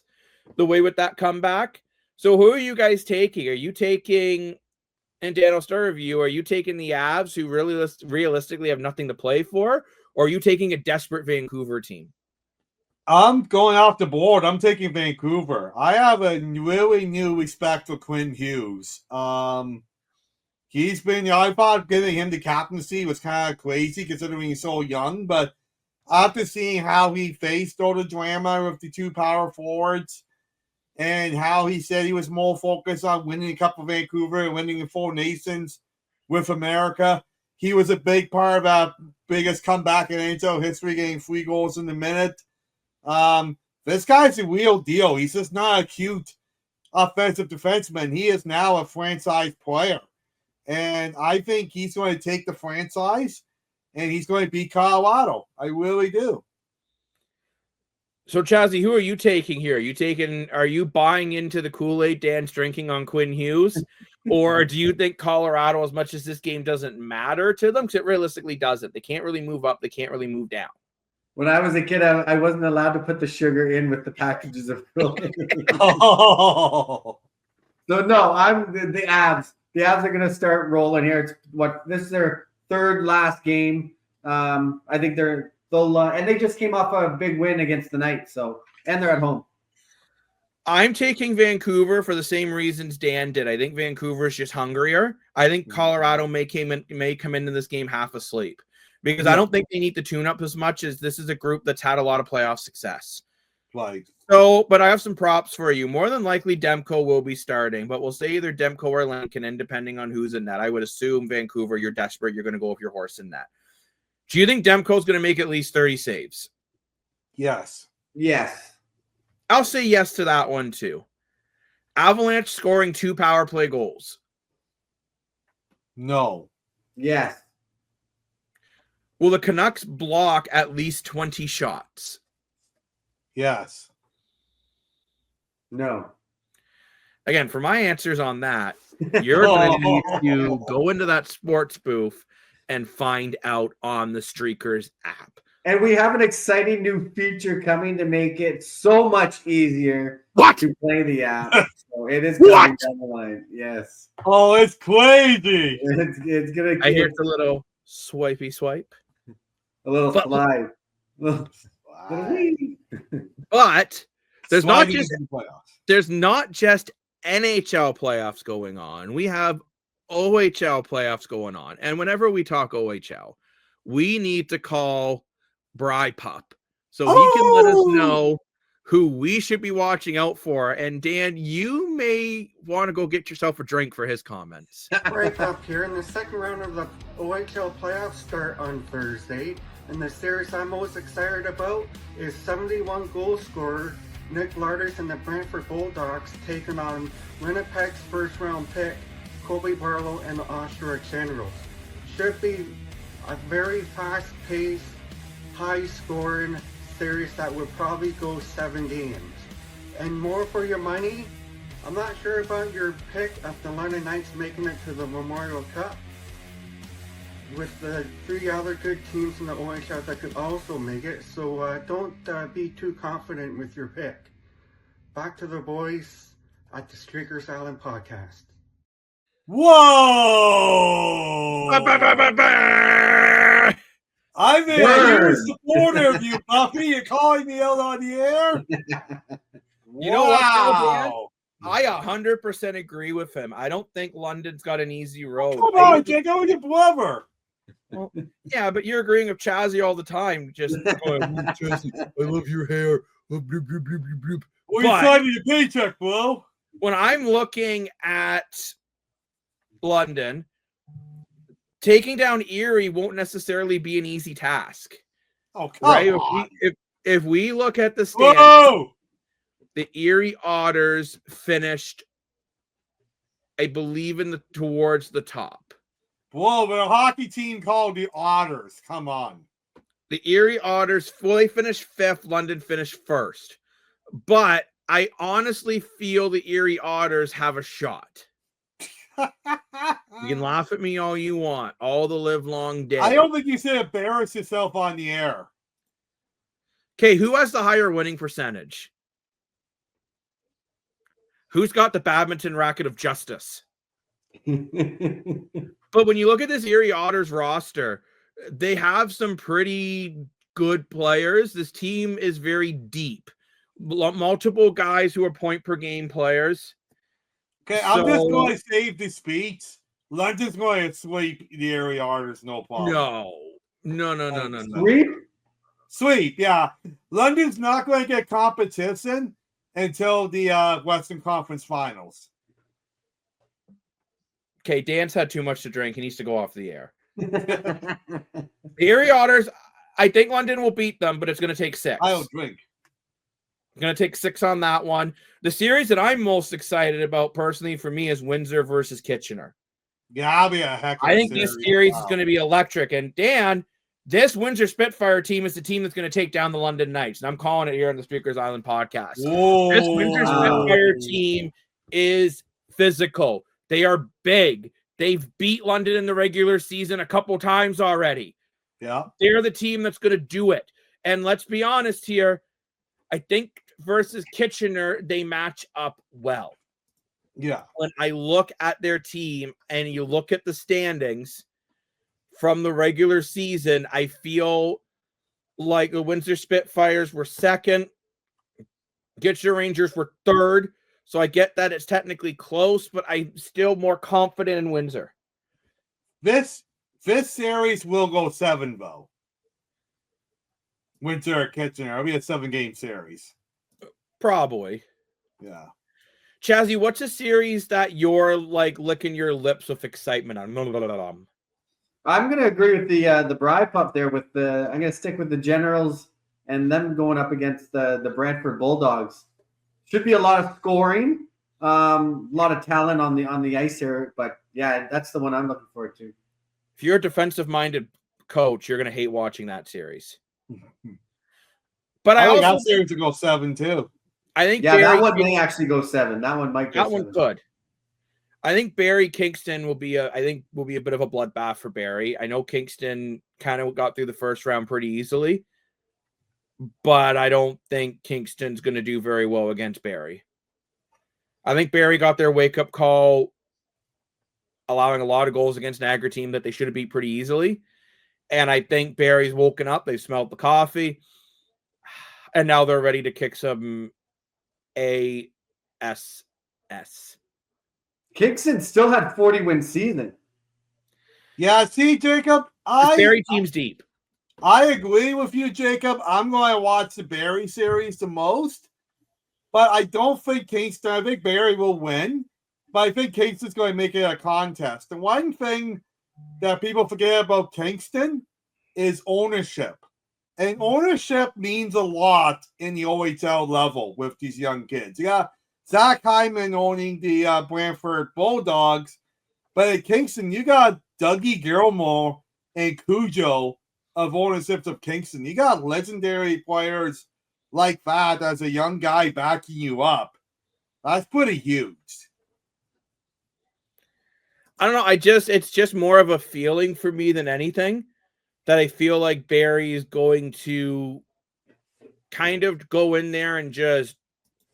A: The way with that comeback. So who are you guys taking? Are you taking, and Dan, I'll start with you, are you taking the Avs, who really realistically have nothing to play for, or are you taking a desperate Vancouver team?
C: I'm going off the board. I'm taking Vancouver. I have a really new respect for Quinn Hughes. I thought giving him the captaincy was kind of crazy considering he's so young, but after seeing how he faced all the drama with the 2 power forwards, and how he said he was more focused on winning the Cup of Vancouver and winning the 4 Nations with America. He was a big part of that biggest comeback in NHL history, getting 3 goals in the minute. This guy's a real deal. He's just not a cute offensive defenseman. He is now a franchise player. And I think he's going to take the franchise and he's going to beat Colorado. I really do.
A: So, Chazzy, who are you taking here? Are you buying into the Kool-Aid Dan's drinking on Quinn Hughes? Or do you think Colorado, as much as this game doesn't matter to them, because it realistically doesn't, they can't really move up, they can't really move down?
B: When I was a kid, I wasn't allowed to put the sugar in with the packages of
C: Oh.
B: So, no, I'm the Avs. The Avs are going to start rolling here. This is their third last game. I think they'll and they just came off a big win against the Knights, and they're at home.
A: I'm taking Vancouver for the same reasons Dan did. I think Vancouver is just hungrier. I think Colorado may come into this game half asleep because I don't think they need to tune up as much as this is a group that's had a lot of playoff success.
C: Like,
A: so, but I have some props for you. More than likely, Demko will be starting, but we'll say either Demko or Lincoln, and depending on who's in net. I would assume Vancouver, you're desperate. You're going to go with your horse in net. Do you think Demko's going to make at least 30 saves?
C: Yes.
B: Yes.
A: I'll say yes to that one too. Avalanche scoring 2 power play goals.
C: No.
B: Yes.
A: Will the Canucks block at least 20 shots?
C: Yes.
B: No.
A: Again, for my answers on that, you're going to need to go into that sports booth and find out on the Streakers app.
B: And we have an exciting new feature coming to make it so much easier to play the app. So it is coming down the line. Yes.
C: Oh, it's crazy.
B: It's gonna.
A: I hear it's a little swipey swipe.
B: A little slide.
A: But there's not just NHL playoffs going on. We have OHL playoffs going on. And whenever we talk OHL, we need to call Bry Pup so he can let us know who we should be watching out for. And Dan, you may want to go get yourself a drink for his comments.
D: Bry Pup here, and the second round of the OHL playoffs start on Thursday. And the series I'm most excited about is 71 goal scorer Nick Larders and the Brantford Bulldogs taking on Winnipeg's first round pick Kobe Barlow and the Oshawa Generals. Should be a very fast-paced, high-scoring series that would probably go 7 games. And more for your money, I'm not sure about your pick of the London Knights making it to the Memorial Cup. With the 3 other good teams in the OHL that could also make it, so don't be too confident with your pick. Back to the boys at the Streakers Island podcast.
C: Whoa! I'm a huge supporter of you, Puppy. You're calling me out on the air?
A: You know what, I 100% agree with him. I don't think London's got an easy road.
C: Come on, can't go with your blubber.
A: Well, yeah, but you're agreeing with Chazzy all the time. Just, Chazzy, I love your hair.
C: Well, you signed me a paycheck, bro.
A: When I'm looking at London, taking down Erie won't necessarily be an easy task.
C: Oh, come
A: on. If we look at the standings, the Erie Otters finished, I believe, towards the top.
C: Whoa, but a hockey team called the Otters. Come on.
A: The Erie Otters fully finished 5th. London finished 1st. But I honestly feel the Erie Otters have a shot. You can laugh at me all you want, all the live long day.
C: I don't think you should embarrass yourself on the air.
A: Okay, who has the higher winning percentage? Who's got the badminton racket of justice? But when you look at this Erie Otters roster, they have some pretty good players. This team is very deep. Multiple guys who are point per game players.
C: Okay, I'm just going to save the speech. London's going to sweep the Erie Otters, no problem.
A: No.
C: Sweep, yeah. London's not going to get competition until the Western Conference Finals.
A: Okay, Dan's had too much to drink. He needs to go off the air. The Erie Otters, I think London will beat them, but it's going to take 6.
C: I don't drink.
A: It's going to take 6 on that one. The series that I'm most excited about personally for me is Windsor versus Kitchener.
C: Yeah, I'll be a heck of
A: I think this series is going to be electric. And Dan, this Windsor Spitfire team is the team that's going to take down the London Knights. And I'm calling it here on the Streakers Island podcast.
C: Whoa.
A: This Windsor Spitfire team is physical. They are big. They've beat London in the regular season a couple times already.
C: Yeah.
A: They're the team that's going to do it. And let's be honest here. I think versus Kitchener, they match up well.
C: Yeah.
A: When I look at their team and you look at the standings from the regular season, I feel like the Windsor Spitfires were second. Gitcher Rangers were third, so I get that it's technically close, but I'm still more confident in Windsor.
C: This series will go 7, though. Windsor or Kitchener. It'll be a 7-game series.
A: Probably.
C: Yeah.
A: Chazzy, what's a series that you're like licking your lips with excitement on?
B: I'm gonna agree with the Bri Pup there. I'm gonna stick with the Generals and them going up against the Brantford Bulldogs. Should be a lot of scoring, a lot of talent on the ice here. But yeah, that's the one I'm looking forward to.
A: If you're a defensive-minded coach, you're gonna hate watching that series. But I
C: think
A: also
C: that series will go 7 too.
A: I think
B: that one may actually go 7. That one might go 7.
A: That one could. I think Barrie Kingston will be a bit of a bloodbath for Barrie. I know Kingston kind of got through the first round pretty easily, but I don't think Kingston's going to do very well against Barrie. I think Barrie got their wake-up call, allowing a lot of goals against an Niagara team that they should have beat pretty easily. And I think Barrie's woken up. They've smelled the coffee. And now they're ready to kick some ASS.
B: Kingston still had 40-win season.
C: Yeah, see, Jacob,
A: Barrie team's deep.
C: I agree with you, Jacob. I'm going to watch the Barrie series the most, but I don't think Kingston. I think Barrie will win, but I think Kingston's going to make it a contest. And one thing that people forget about Kingston is ownership. And ownership means a lot in the OHL level with these young kids. You got Zach Hyman owning the Brantford Bulldogs, but at Kingston, you got Dougie Gilmore and Cujo of ownership of Kingston. You got legendary players like that as a young guy backing you up. That's pretty huge.
A: I don't know. It's just more of a feeling for me than anything that I feel like Barrie is going to kind of go in there and just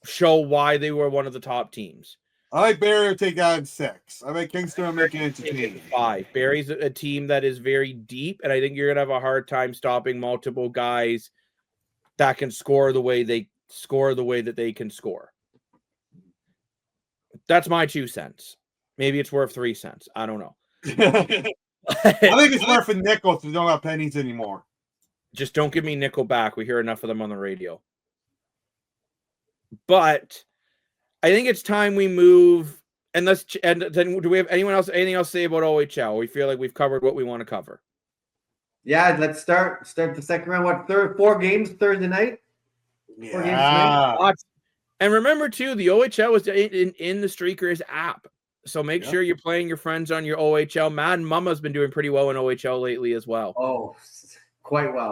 A: show why they were one of the top teams.
C: I like Barrie will take that in 6. I think Kingston will make it entertaining.
A: 5. Barrie's a team that is very deep, and I think you're going to have a hard time stopping multiple guys that can score the way that they can score. That's my 2 cents. Maybe it's worth 3 cents. I don't know.
C: I think it's worth a nickel if we don't have pennies anymore.
A: Just don't give me nickel back. We hear enough of them on the radio. But I think it's time we move. And then do we have anything else to say about OHL? We feel like we've covered what we want to cover.
B: Yeah, let's start the second round. 4 games Thursday night? 4 games
C: tonight?
A: And remember, too, the OHL was in the Streakers app. So make sure you're playing your friends on your OHL. Mad Mama's been doing pretty well in OHL lately as well.
B: Oh, quite well.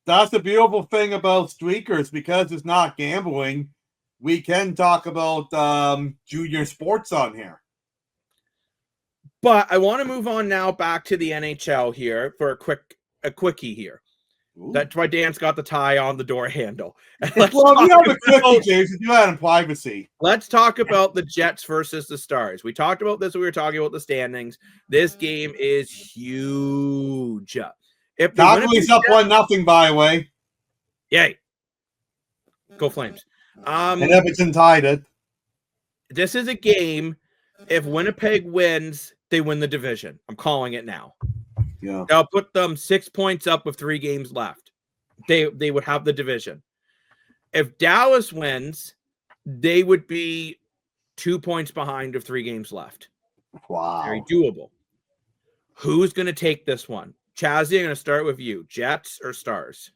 C: That's the beautiful thing about Streakers. Because it's not gambling, we can talk about junior sports on here.
A: But I want to move on now back to the NHL here for a quickie here. Ooh. That's why Dan's got the tie on the door handle.
C: Well, we have a quickie, James. Do that in privacy.
A: Let's talk about the Jets versus the Stars. We talked about this when we were talking about the standings. This game is huge.
C: If Calgary's up 1-0, by the way.
A: Yay. Go Flames.
C: And Edmonton tied it.
A: This is a game. If Winnipeg wins, they win the division. I'm calling it now.
C: Yeah.
A: I'll put them 6 points up with 3 games left. They would have the division. If Dallas wins, they would be 2 points behind of 3 games left.
C: Wow.
A: Very doable. Who's going to take this one? Chazzy, I'm going to start with you. Jets or Stars?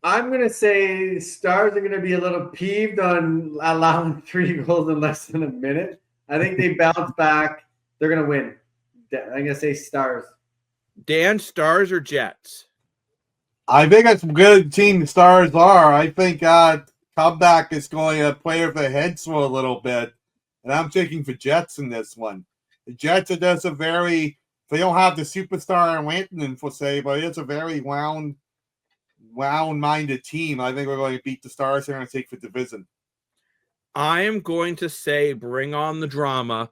B: I'm going to say Stars are going to be a little peeved on allowing 3 goals in less than a minute. I think they bounce back. They're going to win. I'm going to say Stars.
A: Dan, Stars or Jets?
C: I think that's a good team the Stars are. I think comeback is going to play with their heads for a little bit. And I'm taking for Jets in this one. The Jets are just they don't have the superstar in Lanton for say, but it's a very round-minded team. I think we're going to beat the Stars here and take for division.
A: I am going to say bring on the drama,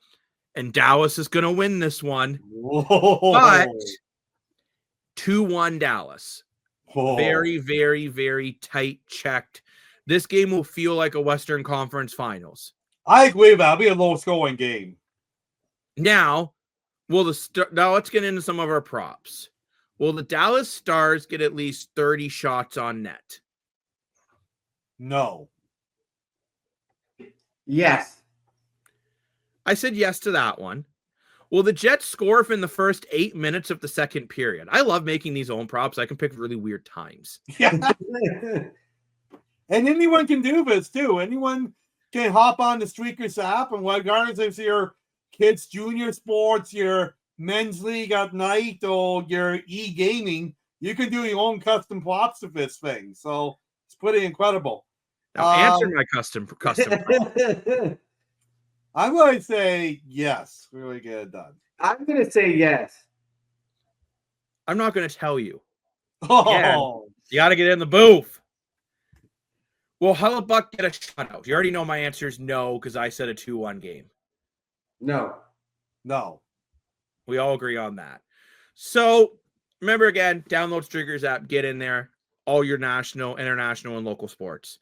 A: and Dallas is going to win this one.
C: Whoa.
A: But 2-1 Dallas.
C: Whoa.
A: Very, very, very tight checked. this game will feel like a Western Conference Finals.
C: I agree with that. It'll be a low-scoring game.
A: Now, now let's get into some of our props. Will the Dallas Stars get at least 30 shots on net?
C: No.
B: Yes.
A: I said yes to that one. Will the Jets score in the first 8 minutes of the second period? I love making these own props. I can pick really weird times.
C: Yeah. And anyone can do this, too. Anyone can hop on the Streakers app, and regardless if your kids' junior sports, your men's league at night, or your e-gaming, you can do your own custom props of this thing. So it's pretty incredible.
A: Now answer my custom prop.
C: I'm going to say yes. Really get it done.
B: I'm going to say yes.
A: I'm not going to tell you.
C: Oh,
A: Yeah. You got to get in the booth. Will Hellebuck get a shutout? You already know my answer is no, because I said a 2-1 game.
B: No.
A: We all agree on that. So remember, again, download Streakers app, get in there, all your national, international, and local sports.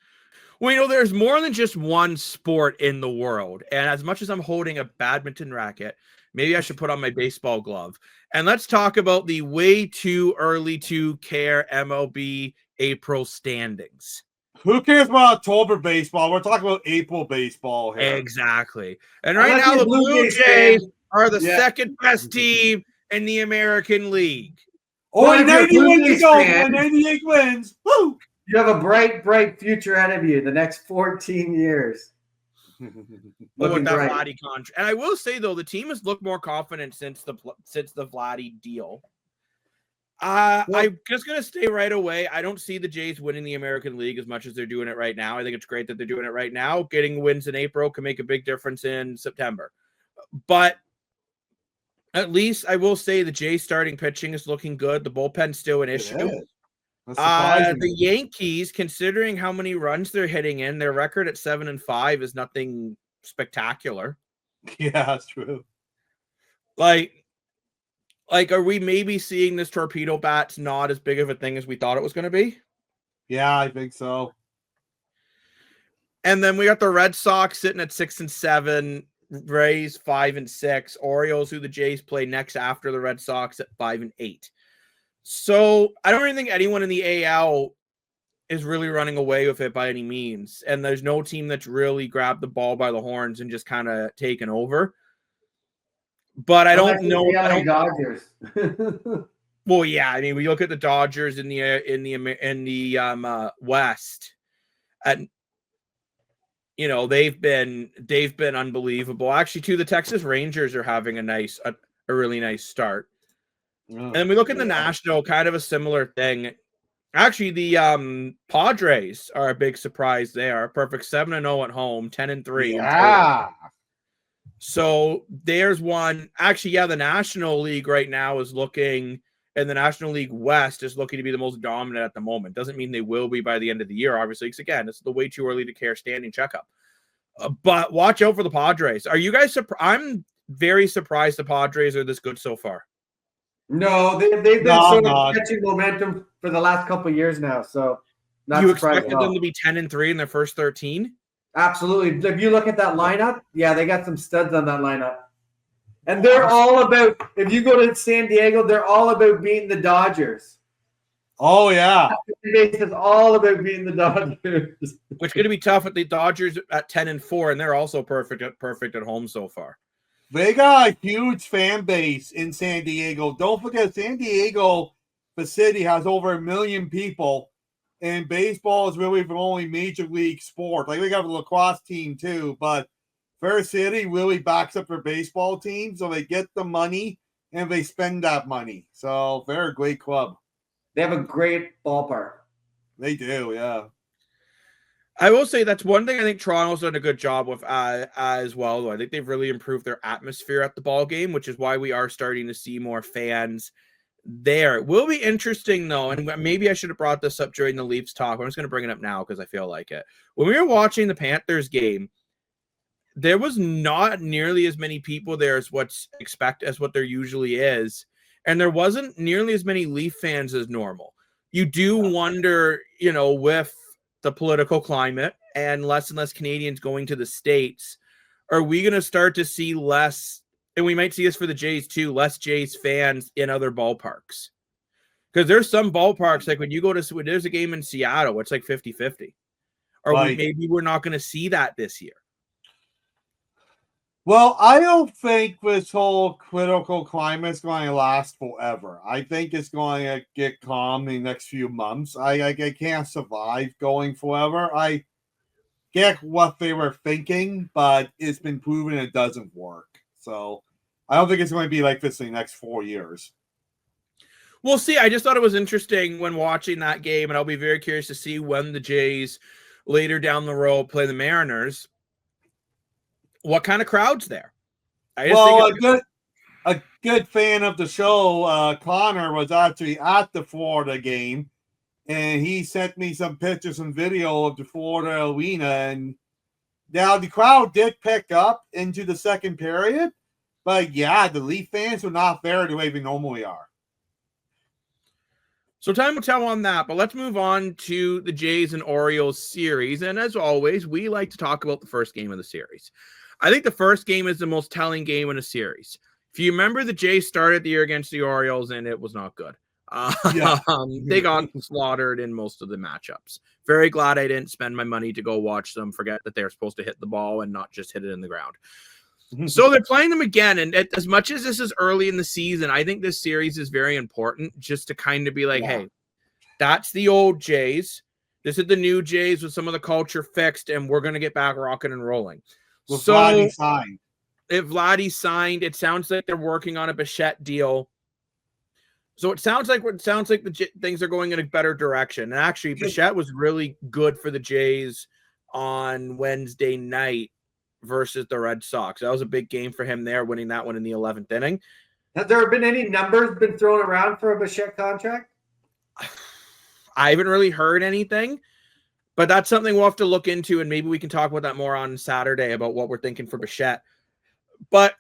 A: Well, you know, there's more than just one sport in the world. And as much as I'm holding a badminton racket, maybe I should put on my baseball glove. And let's talk about the way too early to care MLB April standings.
C: Who cares about October baseball? We're talking about April baseball here.
A: Exactly. And right now, the Blue Jays are the second best team in the American League.
C: Oh, 91 to go. 98 wins. Woo!
B: You have a bright future ahead of you the next 14 years.
A: With that Vladdy contract. And I will say, though, the team has looked more confident since the Vladdy deal. I'm just going to stay right away. I don't see the Jays winning the American League as much as they're doing it right now. I think it's great that they're doing it right now. Getting wins in April can make a big difference in September. But at least I will say the Jays starting pitching is looking good. The bullpen's still an issue. The Yankees, considering how many runs they're hitting in, their record at 7-5 is nothing spectacular.
C: Yeah, that's true.
A: Like, are we maybe seeing this torpedo bat's not as big of a thing as we thought it was going to be?
C: Yeah, I think so.
A: And then we got the Red Sox sitting at 6-7, Rays 5-6, Orioles, who the Jays play next after the Red Sox, at 5-8. So I don't really think anyone in the AL is really running away with it by any means. And there's no team that's really grabbed the ball by the horns and just kind of taken over. But I don't know.
B: The Dodgers.
A: Well, yeah. I mean, we look at the Dodgers in the West, and you know they've been unbelievable. Actually, too, the Texas Rangers are having a really nice start. And then we look at the National, kind of a similar thing. Actually, the Padres are a big surprise. They are a perfect 7-0 at home, 10-3.
C: Yeah.
A: So there's one. Actually, yeah, the National League right now is looking, and the National League West is looking to be the most dominant at the moment. Doesn't mean they will be by the end of the year, obviously, because again, it's the way too early to care standing checkup. But watch out for the Padres. Are you guys surprised? I'm very surprised the Padres are this good so far.
B: No, they've been sort of catching momentum for the last couple of years now. So
A: you expected them to be 10-3 in their first 13?
B: Absolutely. If you look at that lineup, yeah, they got some studs on that lineup. And they're all about, if you go to San Diego, they're all about beating the Dodgers.
C: Oh, yeah.
B: It's all about beating the Dodgers.
A: Which is going to be tough with the Dodgers at 10-4, and they're also perfect at home so far.
C: They got a huge fan base in San Diego. Don't forget, San Diego, the city, has over 1 million people. And baseball is really the only major league sport. Like, they got a lacrosse team, too. But Fair City really backs up their baseball team. So they get the money and they spend that money. So they're a great club.
B: They have a great ballpark.
C: They do, yeah.
A: I will say that's one thing I think Toronto's done a good job with as well. Though I think they've really improved their atmosphere at the ball game, which is why we are starting to see more fans there. It will be interesting, though, and maybe I should have brought this up during the Leafs talk. I'm just going to bring it up now because I feel like it. When we were watching the Panthers game, there was not nearly as many people there as what there usually is, and there wasn't nearly as many Leaf fans as normal. You do wonder, with the political climate and less Canadians going to the States, are we going to start to see less, and we might see this for the Jays too, less Jays fans in other ballparks? Because there's some ballparks, like when you go to, there's a game in Seattle, it's like 50-50. Or maybe we're not going to see that this year.
C: Well, I don't think this whole critical climate is going to last forever. I think it's going to get calm in the next few months. I can't survive going forever. I get what they were thinking, but it's been proven it doesn't work. So I don't think it's going to be like this in the next 4 years.
A: We'll see. I just thought it was interesting when watching that game, and I'll be very curious to see when the Jays later down the road play the Mariners. What kind of crowd's there?
C: A good fan of the show, Connor, was actually at the Florida game, and he sent me some pictures and video of the Florida arena. And now the crowd did pick up into the second period, but yeah, the Leaf fans were not there the way they normally are.
A: So time will tell on that, but let's move on to the Jays and Orioles series. And as always, we like to talk about the first game of the series. I think the first game is the most telling game in a series. If you remember, the Jays started the year against the Orioles, and it was not good. They got slaughtered in most of the matchups. Very glad I didn't spend my money to go watch them, forget that they're supposed to hit the ball and not just hit it in the ground. So they're playing them again, and as much as this is early in the season, I think this series is very important just to kind of be like, hey, that's the old Jays. This is the new Jays with some of the culture fixed, and we're going to get back rocking and rolling.
C: Well, so Vladdy signed.
A: If Vladdy signed, it sounds like they're working on a Bichette deal. So it sounds like the things are going in a better direction. And actually, Bichette was really good for the Jays on Wednesday night versus the Red Sox. That was a big game for him there, winning that one in the 11th inning.
B: Has there been any numbers been thrown around for a Bichette contract?
A: I haven't really heard anything. But that's something we'll have to look into, and maybe we can talk about that more on Saturday about what we're thinking for Bichette. But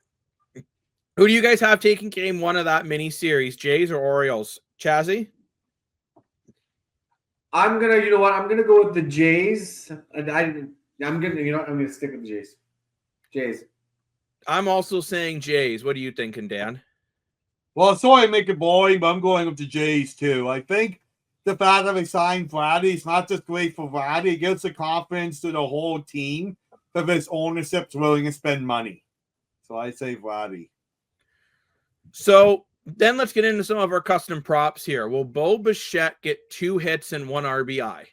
A: who do you guys have taking game one of that mini series, Jays or Orioles? Chazzy?
B: I'm gonna go with the Jays. I'm gonna stick with the Jays. Jays.
A: I'm also saying Jays. What are you thinking, Dan?
C: Well, sorry to make it boring, but I'm going with the Jays too. I think the fact that they signed Vladdy is not just great for Vladdy, it gives the confidence to the whole team that this ownership's willing to spend money. So I say Vladdy.
A: So then let's get into some of our custom props here. Will Bo Bichette get 2 hits and 1 RBI?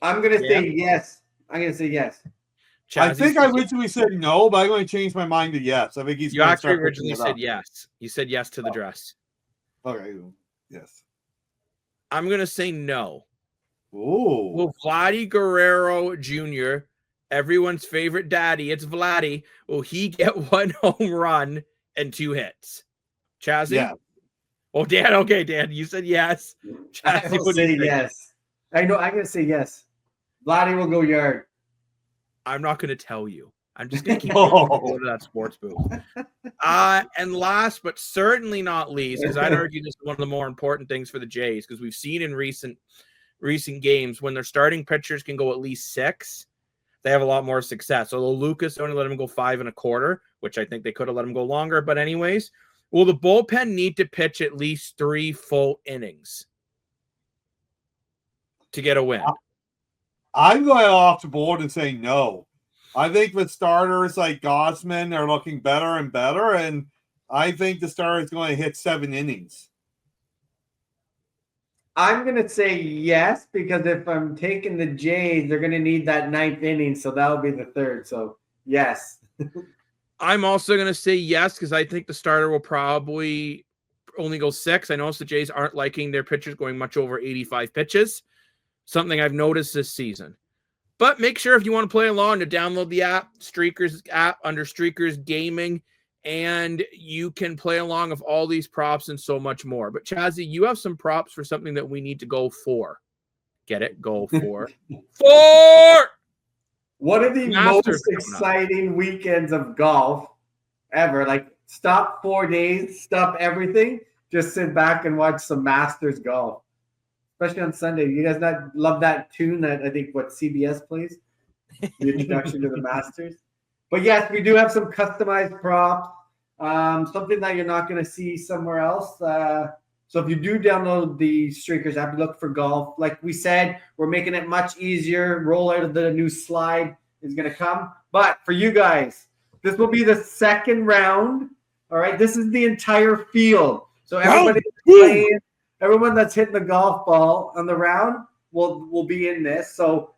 B: I'm going to say yes. I'm going to say yes.
C: I think I originally said no, but I'm going to change my mind to yes. I think he's.
A: You actually originally said yes. You said yes to the dress.
C: Okay. Yes.
A: I'm going to say no.
C: Ooh.
A: Will Vladdy Guerrero Jr., everyone's favorite daddy, it's Vladdy, will he get 1 home run and 2 hits? Chazzy?
C: Yeah.
A: Oh, Dan. Okay, Dan. You said yes.
B: Chazzy, I will say yes. I know. I'm going to say yes. Vladdy will go yard.
A: I'm not going to tell you. I'm just going to keep going to that sports booth. And last but certainly not least, because I'd argue this is one of the more important things for the Jays, because we've seen in recent games when their starting pitchers can go at least 6, they have a lot more success. Although Lucas only let him go 5 1/4, which I think they could have let him go longer. But anyways, will the bullpen need to pitch at least 3 full innings to get a win?
C: I'm going off the board and saying no. I think with starters like Gosman are looking better and better, and I think the starter is going to hit 7 innings.
B: I'm going to say yes, because if I'm taking the Jays, they're going to need that 9th inning, so that'll be the 3rd. So, yes.
A: I'm also going to say yes, because I think the starter will probably only go 6. I noticed the Jays aren't liking their pitchers going much over 85 pitches, something I've noticed this season. But make sure if you want to play along to download the app, Streakers app under Streakers Gaming, and you can play along with all these props and so much more. But Chazzy, you have some props for something that we need to go for. Get it? Go for.
B: One of the most exciting weekends of golf ever. Like, stop 4 days, stop everything, just sit back and watch some Masters golf. especially on Sunday. You guys not love that tune that I think CBS plays? The introduction to the Masters. But yes, we do have some customized props. Something that you're not going to see somewhere else. So if you do download the Streakers app, look for golf. Like we said, we're making it much easier. Roll out of the new slide is going to come. But for you guys, this will be the second round. All right, this is the entire field. So everyone that's hitting the golf ball on the round will be in this. So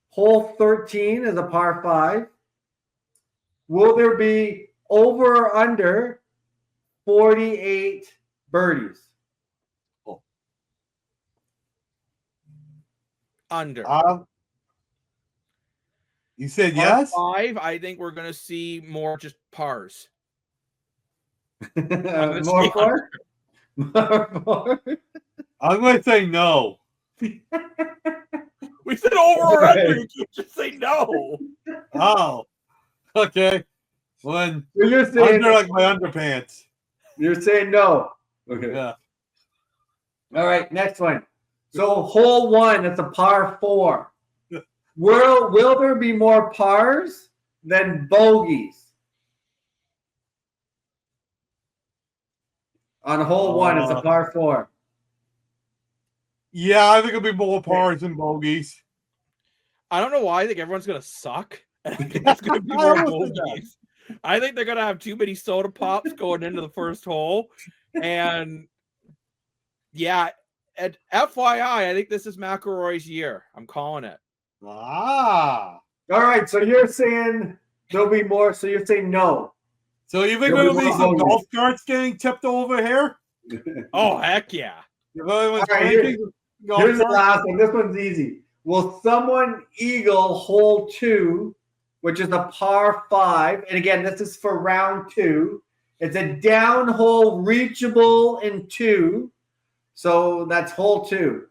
B: hole 13 is a par 5. Will there be over or under 48 birdies?
A: Under.
C: You said
A: Par
C: yes?
A: 5, I think we're going to see more just pars.
B: More par? More?
C: I'm going to say no.
A: We said over or under. You can't just say no.
C: Oh, okay. When
B: So you're saying
C: under like my underpants.
B: You're saying no. Okay.
C: Yeah.
B: All right, next one. So hole 1, it's a par 4. Will there be more pars than bogeys? On hole 1, it's a par 4.
C: Yeah, I think it'll be more pars than bogeys.
A: I don't know why. I think everyone's going to suck. I think it's going to be more bogeys. I think they're going to have too many soda pops going into the first hole. And yeah, at FYI, I think this is McIlroy's year. I'm calling it.
C: Ah.
B: All right, so you're saying there'll be more. So you're saying no.
C: So you think there'll be some golf carts getting tipped over here?
A: Oh, heck yeah.
B: All right, here's the last one. This one's easy. Will someone eagle hole 2, which is a par 5? And again, this is for round 2. It's a down hole reachable in 2. So that's hole 2,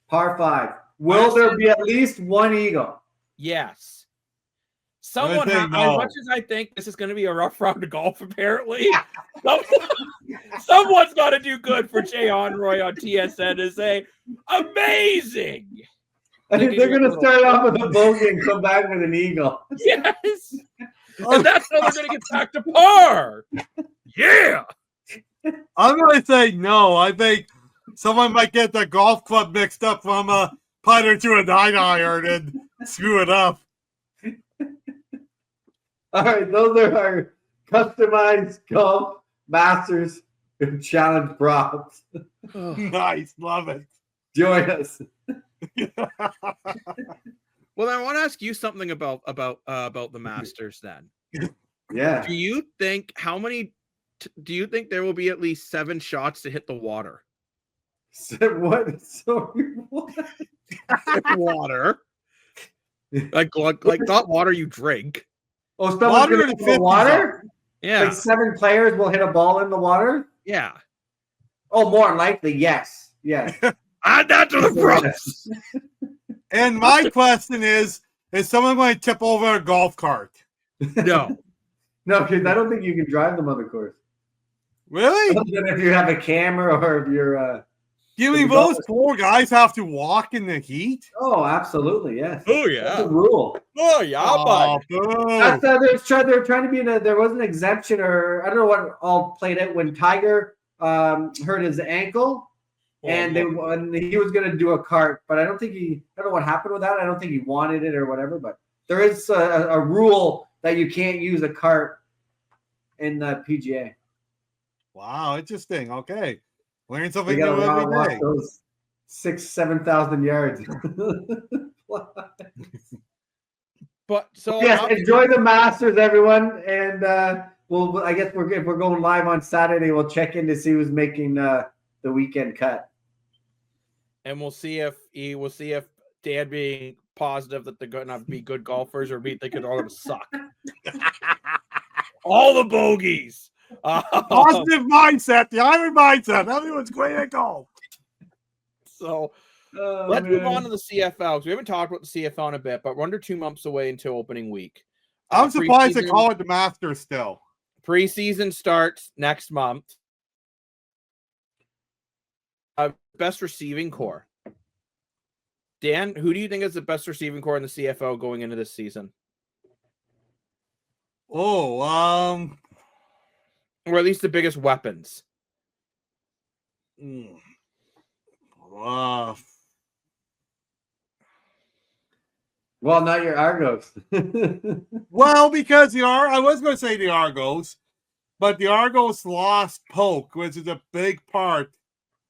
B: par 5. Will there be at least one eagle?
A: Yes. Someone, as much as I think this is going to be a rough round of golf, apparently, someone's got to do good for Jay Onroy on TSN to say, amazing.
B: I think they're going to start off with a bogey and come back with an eagle.
A: Yes. And that's how they're going to get back to par. Yeah.
C: I'm going to say no. I think someone might get the golf club mixed up from a putter to a 9-iron and screw it up.
B: All right, those are our customized golf Masters challenge props.
C: Nice, love it.
B: Join us.
A: Well, I want to ask you something about the Masters then.
B: Yeah.
A: Do you think do you think there will be at least 7 shots to hit the water?
B: What? Sorry, what?
A: Water. Like not water you drink.
B: Oh, someone's going to hit the water?
A: Yeah.
B: Like 7 players will hit a ball in the water?
A: Yeah.
B: Oh, more than likely, yes. Yes.
A: Add that to the props.
C: And my question is someone going to tip over a golf cart?
A: No.
B: No, because I don't think you can drive them on the course.
C: Really?
B: If you have a camera or if you're...
C: You mean those poor guys have to walk in the heat?
B: Oh, absolutely, yes.
A: Oh, yeah.
B: That's a rule.
A: Oh, yeah, bud.
B: That's they're trying to be there was an exemption, or I don't know what all played out when Tiger hurt his ankle, and he was going to do a cart, but I don't know what happened with that. I don't think he wanted it or whatever, but there is a rule that you can't use a cart in the PGA.
C: Wow, interesting. Okay. Learn something new every day.
B: Those 6,000-7,000 yards.
A: But so
B: yes, enjoy the Masters, everyone, and I guess if we're going live on Saturday, we'll check in to see who's making the weekend cut,
A: and we'll see if Dan being positive that they're going to be good golfers or they could all suck. All the bogeys.
C: Positive mindset, the Iron mindset. Everyone's great at golf.
A: So let's move on to the CFL. We haven't talked about the CFL in a bit, but we're under 2 months away until opening week.
C: I'm surprised they call it the Masters still.
A: Preseason starts next month. best receiving core. Dan, who do you think is the best receiving core in the CFL going into this season?
C: Oh,
A: or at least the biggest weapons.
B: Well, not your Argos.
C: Well, because I was going to say the Argos, but the Argos lost Polk, which is a big part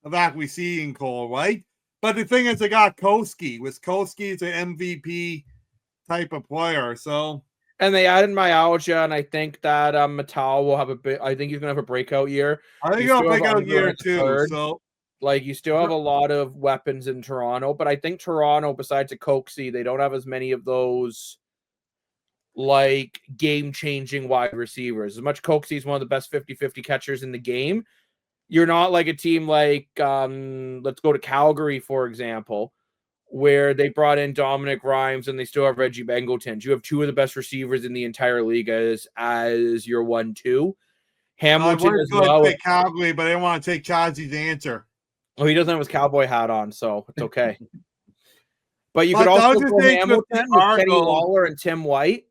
C: of that receiving core, right? But the thing is, they got Koski. Koski is an MVP type of player, so.
A: And they added myalgia, and I think that Matal will have I think he's going to have a breakout year.
C: I think he'll have a breakout year too. So,
A: like, you still have a lot of weapons in Toronto, but I think Toronto, besides a Coxie, they don't have as many of those like game-changing wide receivers. As much Coxie is one of the best 50-50 catchers in the game. You're not like a team like let's go to Calgary, for example, where they brought in Dominic Rhymes and they still have Reggie Bengleton. You have two of the best receivers in the entire league as your 1-2. Hamilton as well.
C: I want to take Calgary, but I didn't want to take Chazzy's answer.
A: Oh, he doesn't have his cowboy hat on, so it's okay. But you could also go Hamilton with Kenny Lawler and Tim White.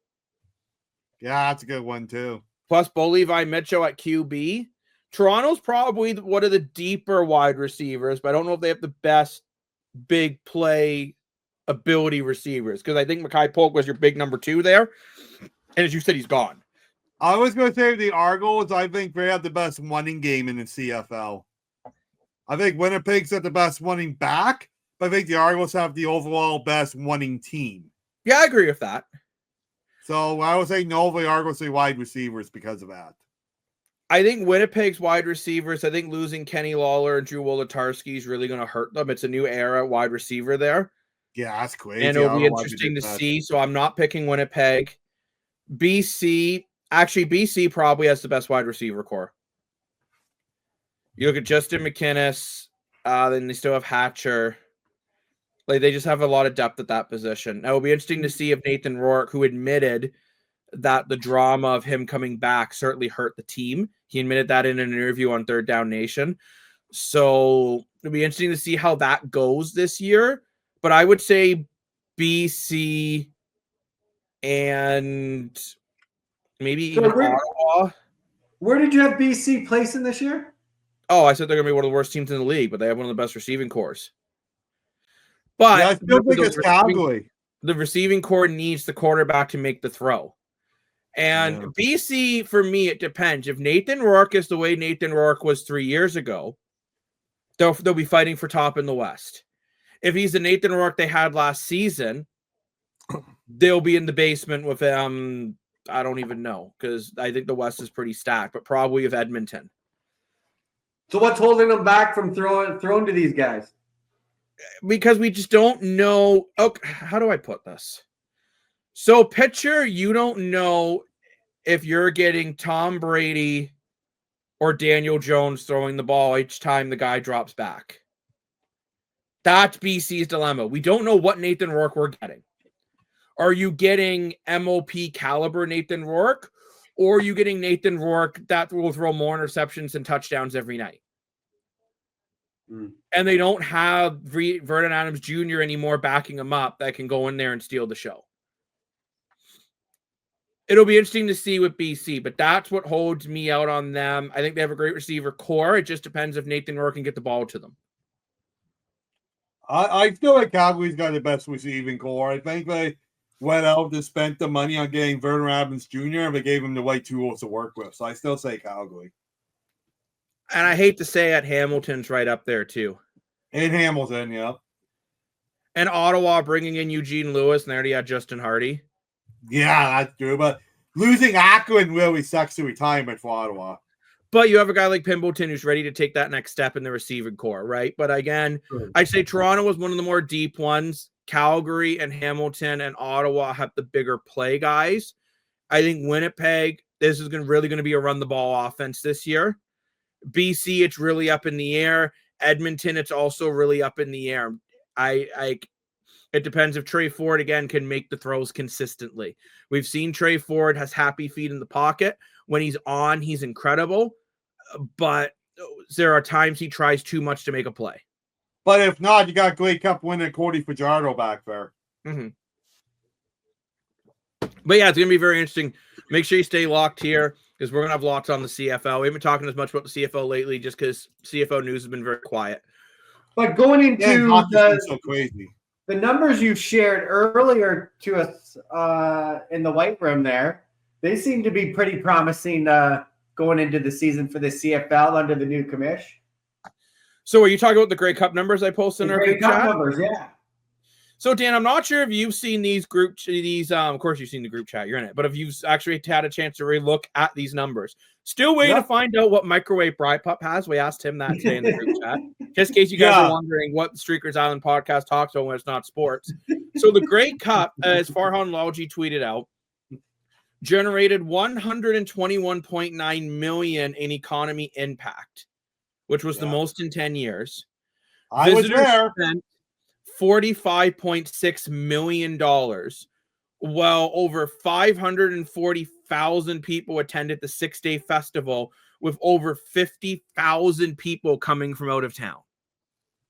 C: Yeah, that's a good one too.
A: Plus Bo Levi Mitchell at QB. Toronto's probably one of the deeper wide receivers, but I don't know if they have the best big play ability receivers, because I think Mackay Polk was your big number 2 there. And as you said, he's gone.
C: I was going to say the Argos, I think they have the best running game in the CFL. I think Winnipeg's got the best running back, but I think the Argos have the overall best running team.
A: Yeah, I agree with that.
C: So I would say no, the Argos are wide receivers because of that.
A: I think Winnipeg's wide receivers, I think losing Kenny Lawler and Drew Wolodarski is really going to hurt them. It's a new era wide receiver there.
C: Yeah, that's crazy.
A: And it'll be interesting to see. So I'm not picking Winnipeg. BC probably has the best wide receiver core. You look at Justin McInnes, then they still have Hatcher. Like, they just have a lot of depth at that position. Now, it'll be interesting to see if Nathan Rourke, who admitted that the drama of him coming back certainly hurt the team. He admitted that in an interview on Third Down Nation. So it'll be interesting to see how that goes this year. But I would say BC and maybe even Ottawa.
B: Where did you have BC placing this year?
A: Oh, I said they're going to be one of the worst teams in the league, but they have one of the best receiving cores. But
C: yeah, I still think it's Calgary.
A: The receiving core needs the quarterback to make the throw. And BC, for me, it depends. If Nathan Rourke is the way Nathan Rourke was 3 years ago, they'll be fighting for top in the West. If he's the Nathan Rourke they had last season, they'll be in the basement with I don't even know, because I think the West is pretty stacked, but probably with Edmonton.
B: So what's holding them back from throwing to these guys?
A: Because we just don't know. Okay, how do I put this? So pitcher, you don't know if you're getting Tom Brady or Daniel Jones throwing the ball each time the guy drops back. That's BC's dilemma. We don't know what Nathan Rourke we're getting. Are you getting MOP caliber Nathan Rourke, or are you getting Nathan Rourke that will throw more interceptions and touchdowns every night? And they don't have Vernon Adams Jr. anymore backing him up that can go in there and steal the show. It'll be interesting to see with BC, but that's what holds me out on them. I think they have a great receiver core. It just depends if Nathan Rourke can get the ball to them.
C: I feel like Calgary's got the best receiving core. I think they went out and spent the money on getting Vernon Adams Jr. and they gave him the right tools to work with. So I still say Calgary.
A: And I hate to say it, Hamilton's right up there too.
C: In Hamilton, yeah.
A: And Ottawa bringing in Eugene Lewis, and they already had Justin Hardy.
C: Yeah, that's true. But losing Ackland really sucks to retirement for Ottawa.
A: But you have a guy like Pimbleton who's ready to take that next step in the receiving core, right? But again, I'd say Toronto was one of the more deep ones. Calgary and Hamilton and Ottawa have the bigger play guys. I think Winnipeg, this is really going to be a run the ball offense this year. BC, it's really up in the air. Edmonton, it's also really up in the air. It depends if Trey Ford, again, can make the throws consistently. We've seen Trey Ford has happy feet in the pocket. When he's on, he's incredible. But there are times he tries too much to make a play.
C: But if not, you got Grey Cup winner Cody Fajardo back there.
A: Mm-hmm. But yeah, it's going to be very interesting. Make sure you stay locked here because we're going to have lots on the CFL. We haven't been talking as much about the CFL lately just because CFL news has been very quiet.
B: But going into
C: so crazy.
B: The numbers you shared earlier to us in the White Room there, they seem to be pretty promising going into the season for the CFL under the new commish.
A: So are you talking about the Grey Cup numbers I posted in our group chat?
B: Numbers, yeah.
A: So Dan, I'm not sure if you've seen these of course you've seen the group chat, you're in it, but if you've actually had a chance to really look at these numbers. Still waiting to find out what microwave Bry Pup has. We asked him that today in the group chat. Just in case you guys are wondering what the Streakers Island podcast talks about when it's not sports. So the Grey Cup, as Farhan Lalji tweeted out, generated $121.9 million in economy impact, which was the most in 10 years.
C: Visitors
A: spent $45.6 million, while over 540,000 people attended the 6-day festival, with over 50,000 people coming from out of town.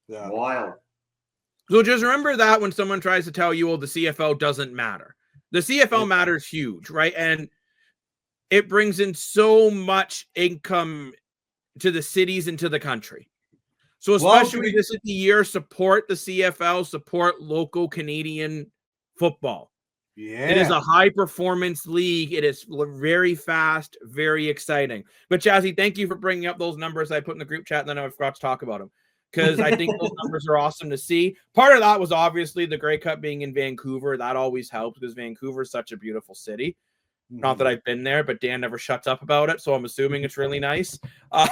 B: Yeah. Wild.
A: So just remember that when someone tries to tell you, well, the CFL doesn't matter. The CFL matters huge, right? And it brings in so much income to the cities and to the country. So especially this is the year, support the CFL, support local Canadian football.
C: Yeah.
A: It is a high-performance league. It is very fast, very exciting. But, Chazzy, thank you for bringing up those numbers I put in the group chat, and then I forgot to talk about them because I think those numbers are awesome to see. Part of that was obviously the Grey Cup being in Vancouver. That always helps because Vancouver is such a beautiful city. Not that I've been there, but Dan never shuts up about it, so I'm assuming it's really nice.
C: Guys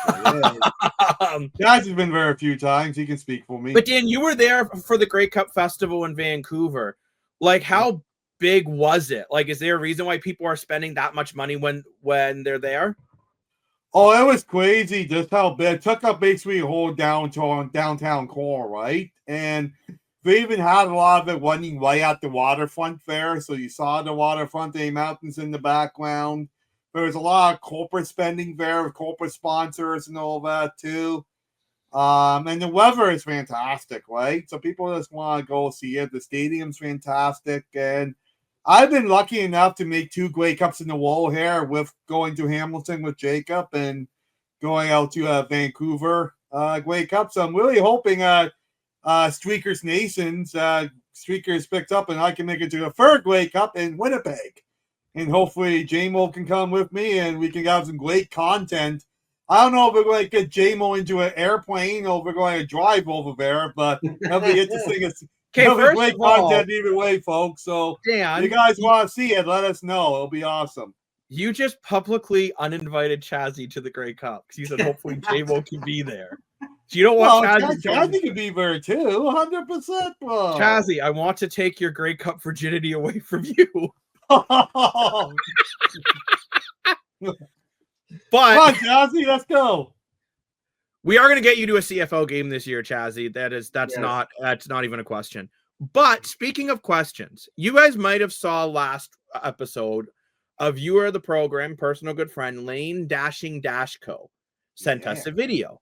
C: has been there a few times. He can speak for me.
A: But, Dan, you were there for the Grey Cup Festival in Vancouver. Like, how big was it? Like, is there a reason why people are spending that much money when they're there?
C: Oh, it was crazy just how big. It took up basically a whole downtown core, right? And they even had a lot of it running right at the waterfront there. So you saw the waterfront, the mountains in the background. There was a lot of corporate spending there, corporate sponsors and all that too. And the weather is fantastic, right? So people just want to go see it. The stadium's fantastic. And I've been lucky enough to make 2 Grey Cups in a row here with going to Hamilton with Jacob and going out to Vancouver Grey Cup. So I'm really hoping Streakers Nations, Streakers picked up and I can make it to a 3rd Grey Cup in Winnipeg. And hopefully J-Mo can come with me and we can have some great content. I don't know if we're going to get J-Mo into an airplane or if we're going to drive over there, but that'll be interesting.
A: Okay, first
C: great
A: of all,
C: content either way, folks. So
A: Dan,
C: if you guys want to see it, let us know. It'll be awesome.
A: You just publicly uninvited Chazzy to the Grey Cup because you said hopefully J-Mo can be there. So you don't want
C: Chazzy can be there too, 100%. Bro.
A: Chazzy, I want to take your Grey Cup virginity away from you.
C: But come on, Chazzy, let's go.
A: We are going to get you to a CFL game this year, Chazzy. That's not even a question. But speaking of questions, you guys might have saw last episode a viewer of the program, personal good friend Lane Co. sent us a video.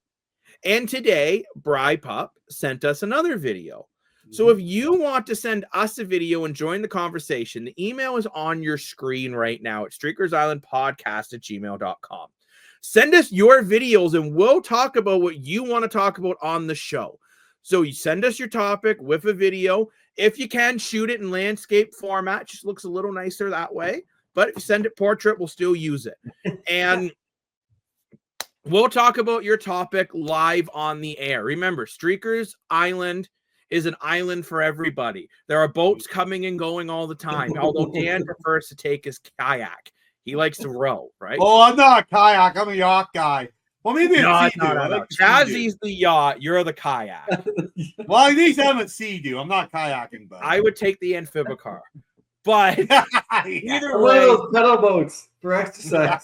A: And today, Bry Pup sent us another video. So if you want to send us a video and join the conversation, the email is on your screen right now at streakersislandpodcast@gmail.com. Send us your videos and we'll talk about what you want to talk about on the show. So you send us your topic with a video. If you can, shoot it in landscape format. Just looks a little nicer that way. But if you send it portrait, we'll still use it. And we'll talk about your topic live on the air. Remember, Streakers Island is an island for everybody. There are boats coming and going all the time, although Dan prefers to take his kayak. He likes to row, right?
C: Oh, I'm not a kayak. I'm a yacht guy. Well, maybe
A: no. Chazzy's the yacht. You're the kayak.
C: Well, at least I haven't Sea-Doo. I'm not kayaking, but
A: I would take the amphibicar. But either
B: one
A: way,
B: of those pedal boats for exercise.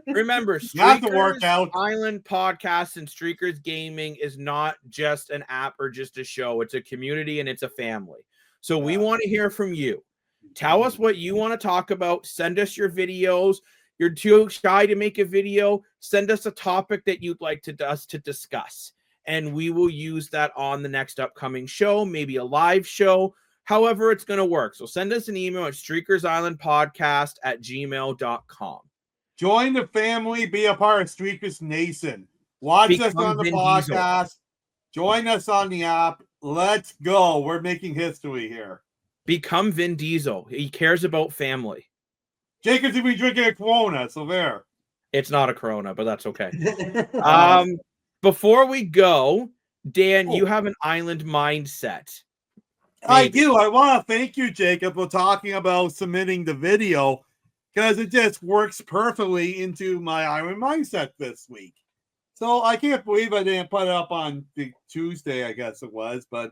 A: Remember, Streakers Island Podcast and Streakers Gaming is not just an app or just a show. It's a community and it's a family. So we want to hear from you. Tell us what you want to talk about. Send us your videos. You're too shy to make a video. Send us a topic that you'd like us to discuss. and we will use that on the next upcoming show, maybe a live show, however it's going to work. So send us an email at streakersislandpodcast@gmail.com.
C: Join the family, be a part of Streakers Nation. Watch us on the podcast. Join us on the app. Let's go. We're making history here.
A: Become Vin Diesel. He cares about family.
C: Jacob's be drinking a Corona, so there.
A: It's not a Corona, but that's okay. Before we go, Dan, you have an island mindset.
C: Maybe. I do. I want to thank you, Jacob, for talking about submitting the video, because it just works perfectly into my island mindset this week. So I can't believe I didn't put it up on the Tuesday, I guess it was, but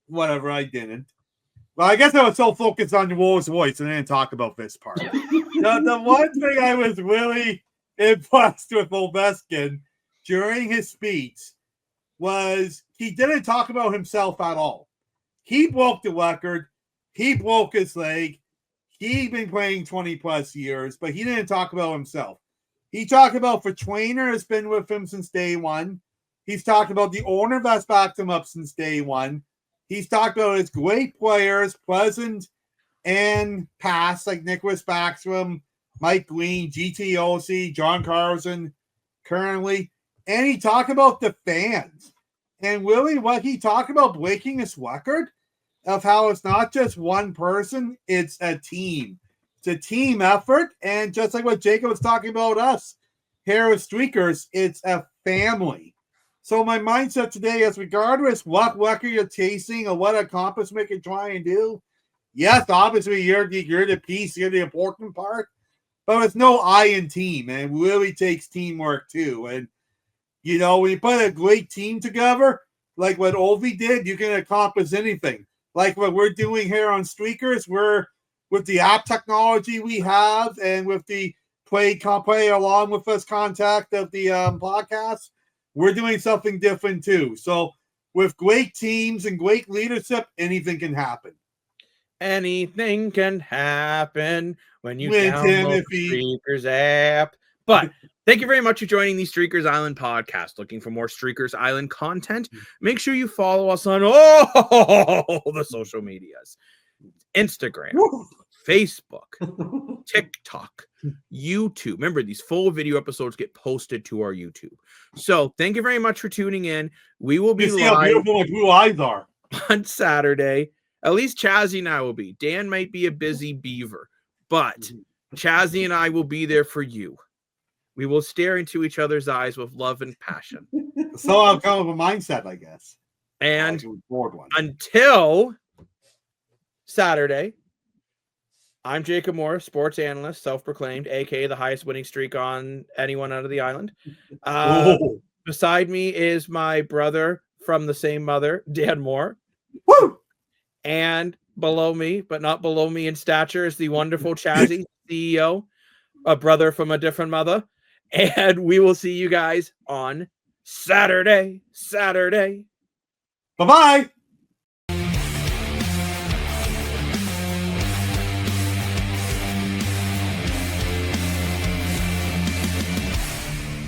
C: whatever, I didn't. Well, I guess I was so focused on the Rolls Royce and I didn't talk about this part. The one thing I was really impressed with Ovechkin during his speech was he didn't talk about himself at all. He broke the record. He broke his leg. He'd been playing 20 plus years, but he didn't talk about himself. He talked about the trainer has been with him since day one. He's talked about the owner that's backed him up since day one. He's talked about his great players, present and past, like Nicholas Backstrom, Mike Green, GTOC, John Carlson, currently. And he talked about the fans. And really what he talked about breaking his record of how it's not just one person, it's a team. It's a team effort. And just like what Jacob was talking about us here with Streakers, it's a family. So my mindset today is regardless what record you're chasing or what accomplishment you're trying to do, yes, obviously you're the piece, you're the important part, but it's no I in team, and it really takes teamwork too. And when you put a great team together, like what Ovi did, you can accomplish anything. Like what we're doing here on Streakers, we're with the app technology we have and with the play along with us contact of the podcast, we're doing something different too. So with great teams and great leadership, anything can happen.
A: Anything can happen when you download the Streakers app. But thank you very much for joining the Streakers Island podcast. Looking for more Streakers Island content? Make sure you follow us on all the social medias. Instagram, Facebook, TikTok, YouTube. Remember, these full video episodes get posted to our YouTube. So thank you very much for tuning in. We will be live
C: how beautiful my blue eyes are
A: on Saturday. At least Chazzy and I will be. Dan might be a busy beaver, but Chazzy and I will be there for you. We will stare into each other's eyes with love and passion.
C: So I'll come with a mindset, I guess.
A: And until Saturday, I'm Jacob Moore, sports analyst, self-proclaimed, aka the highest winning streak on anyone out of the island. Beside me is my brother from the same mother, Dan Moore.
C: Woo!
A: And below me, but not below me in stature, is the wonderful Chazzy, CEO, a brother from a different mother. And we will see you guys on Saturday.
C: Bye-bye.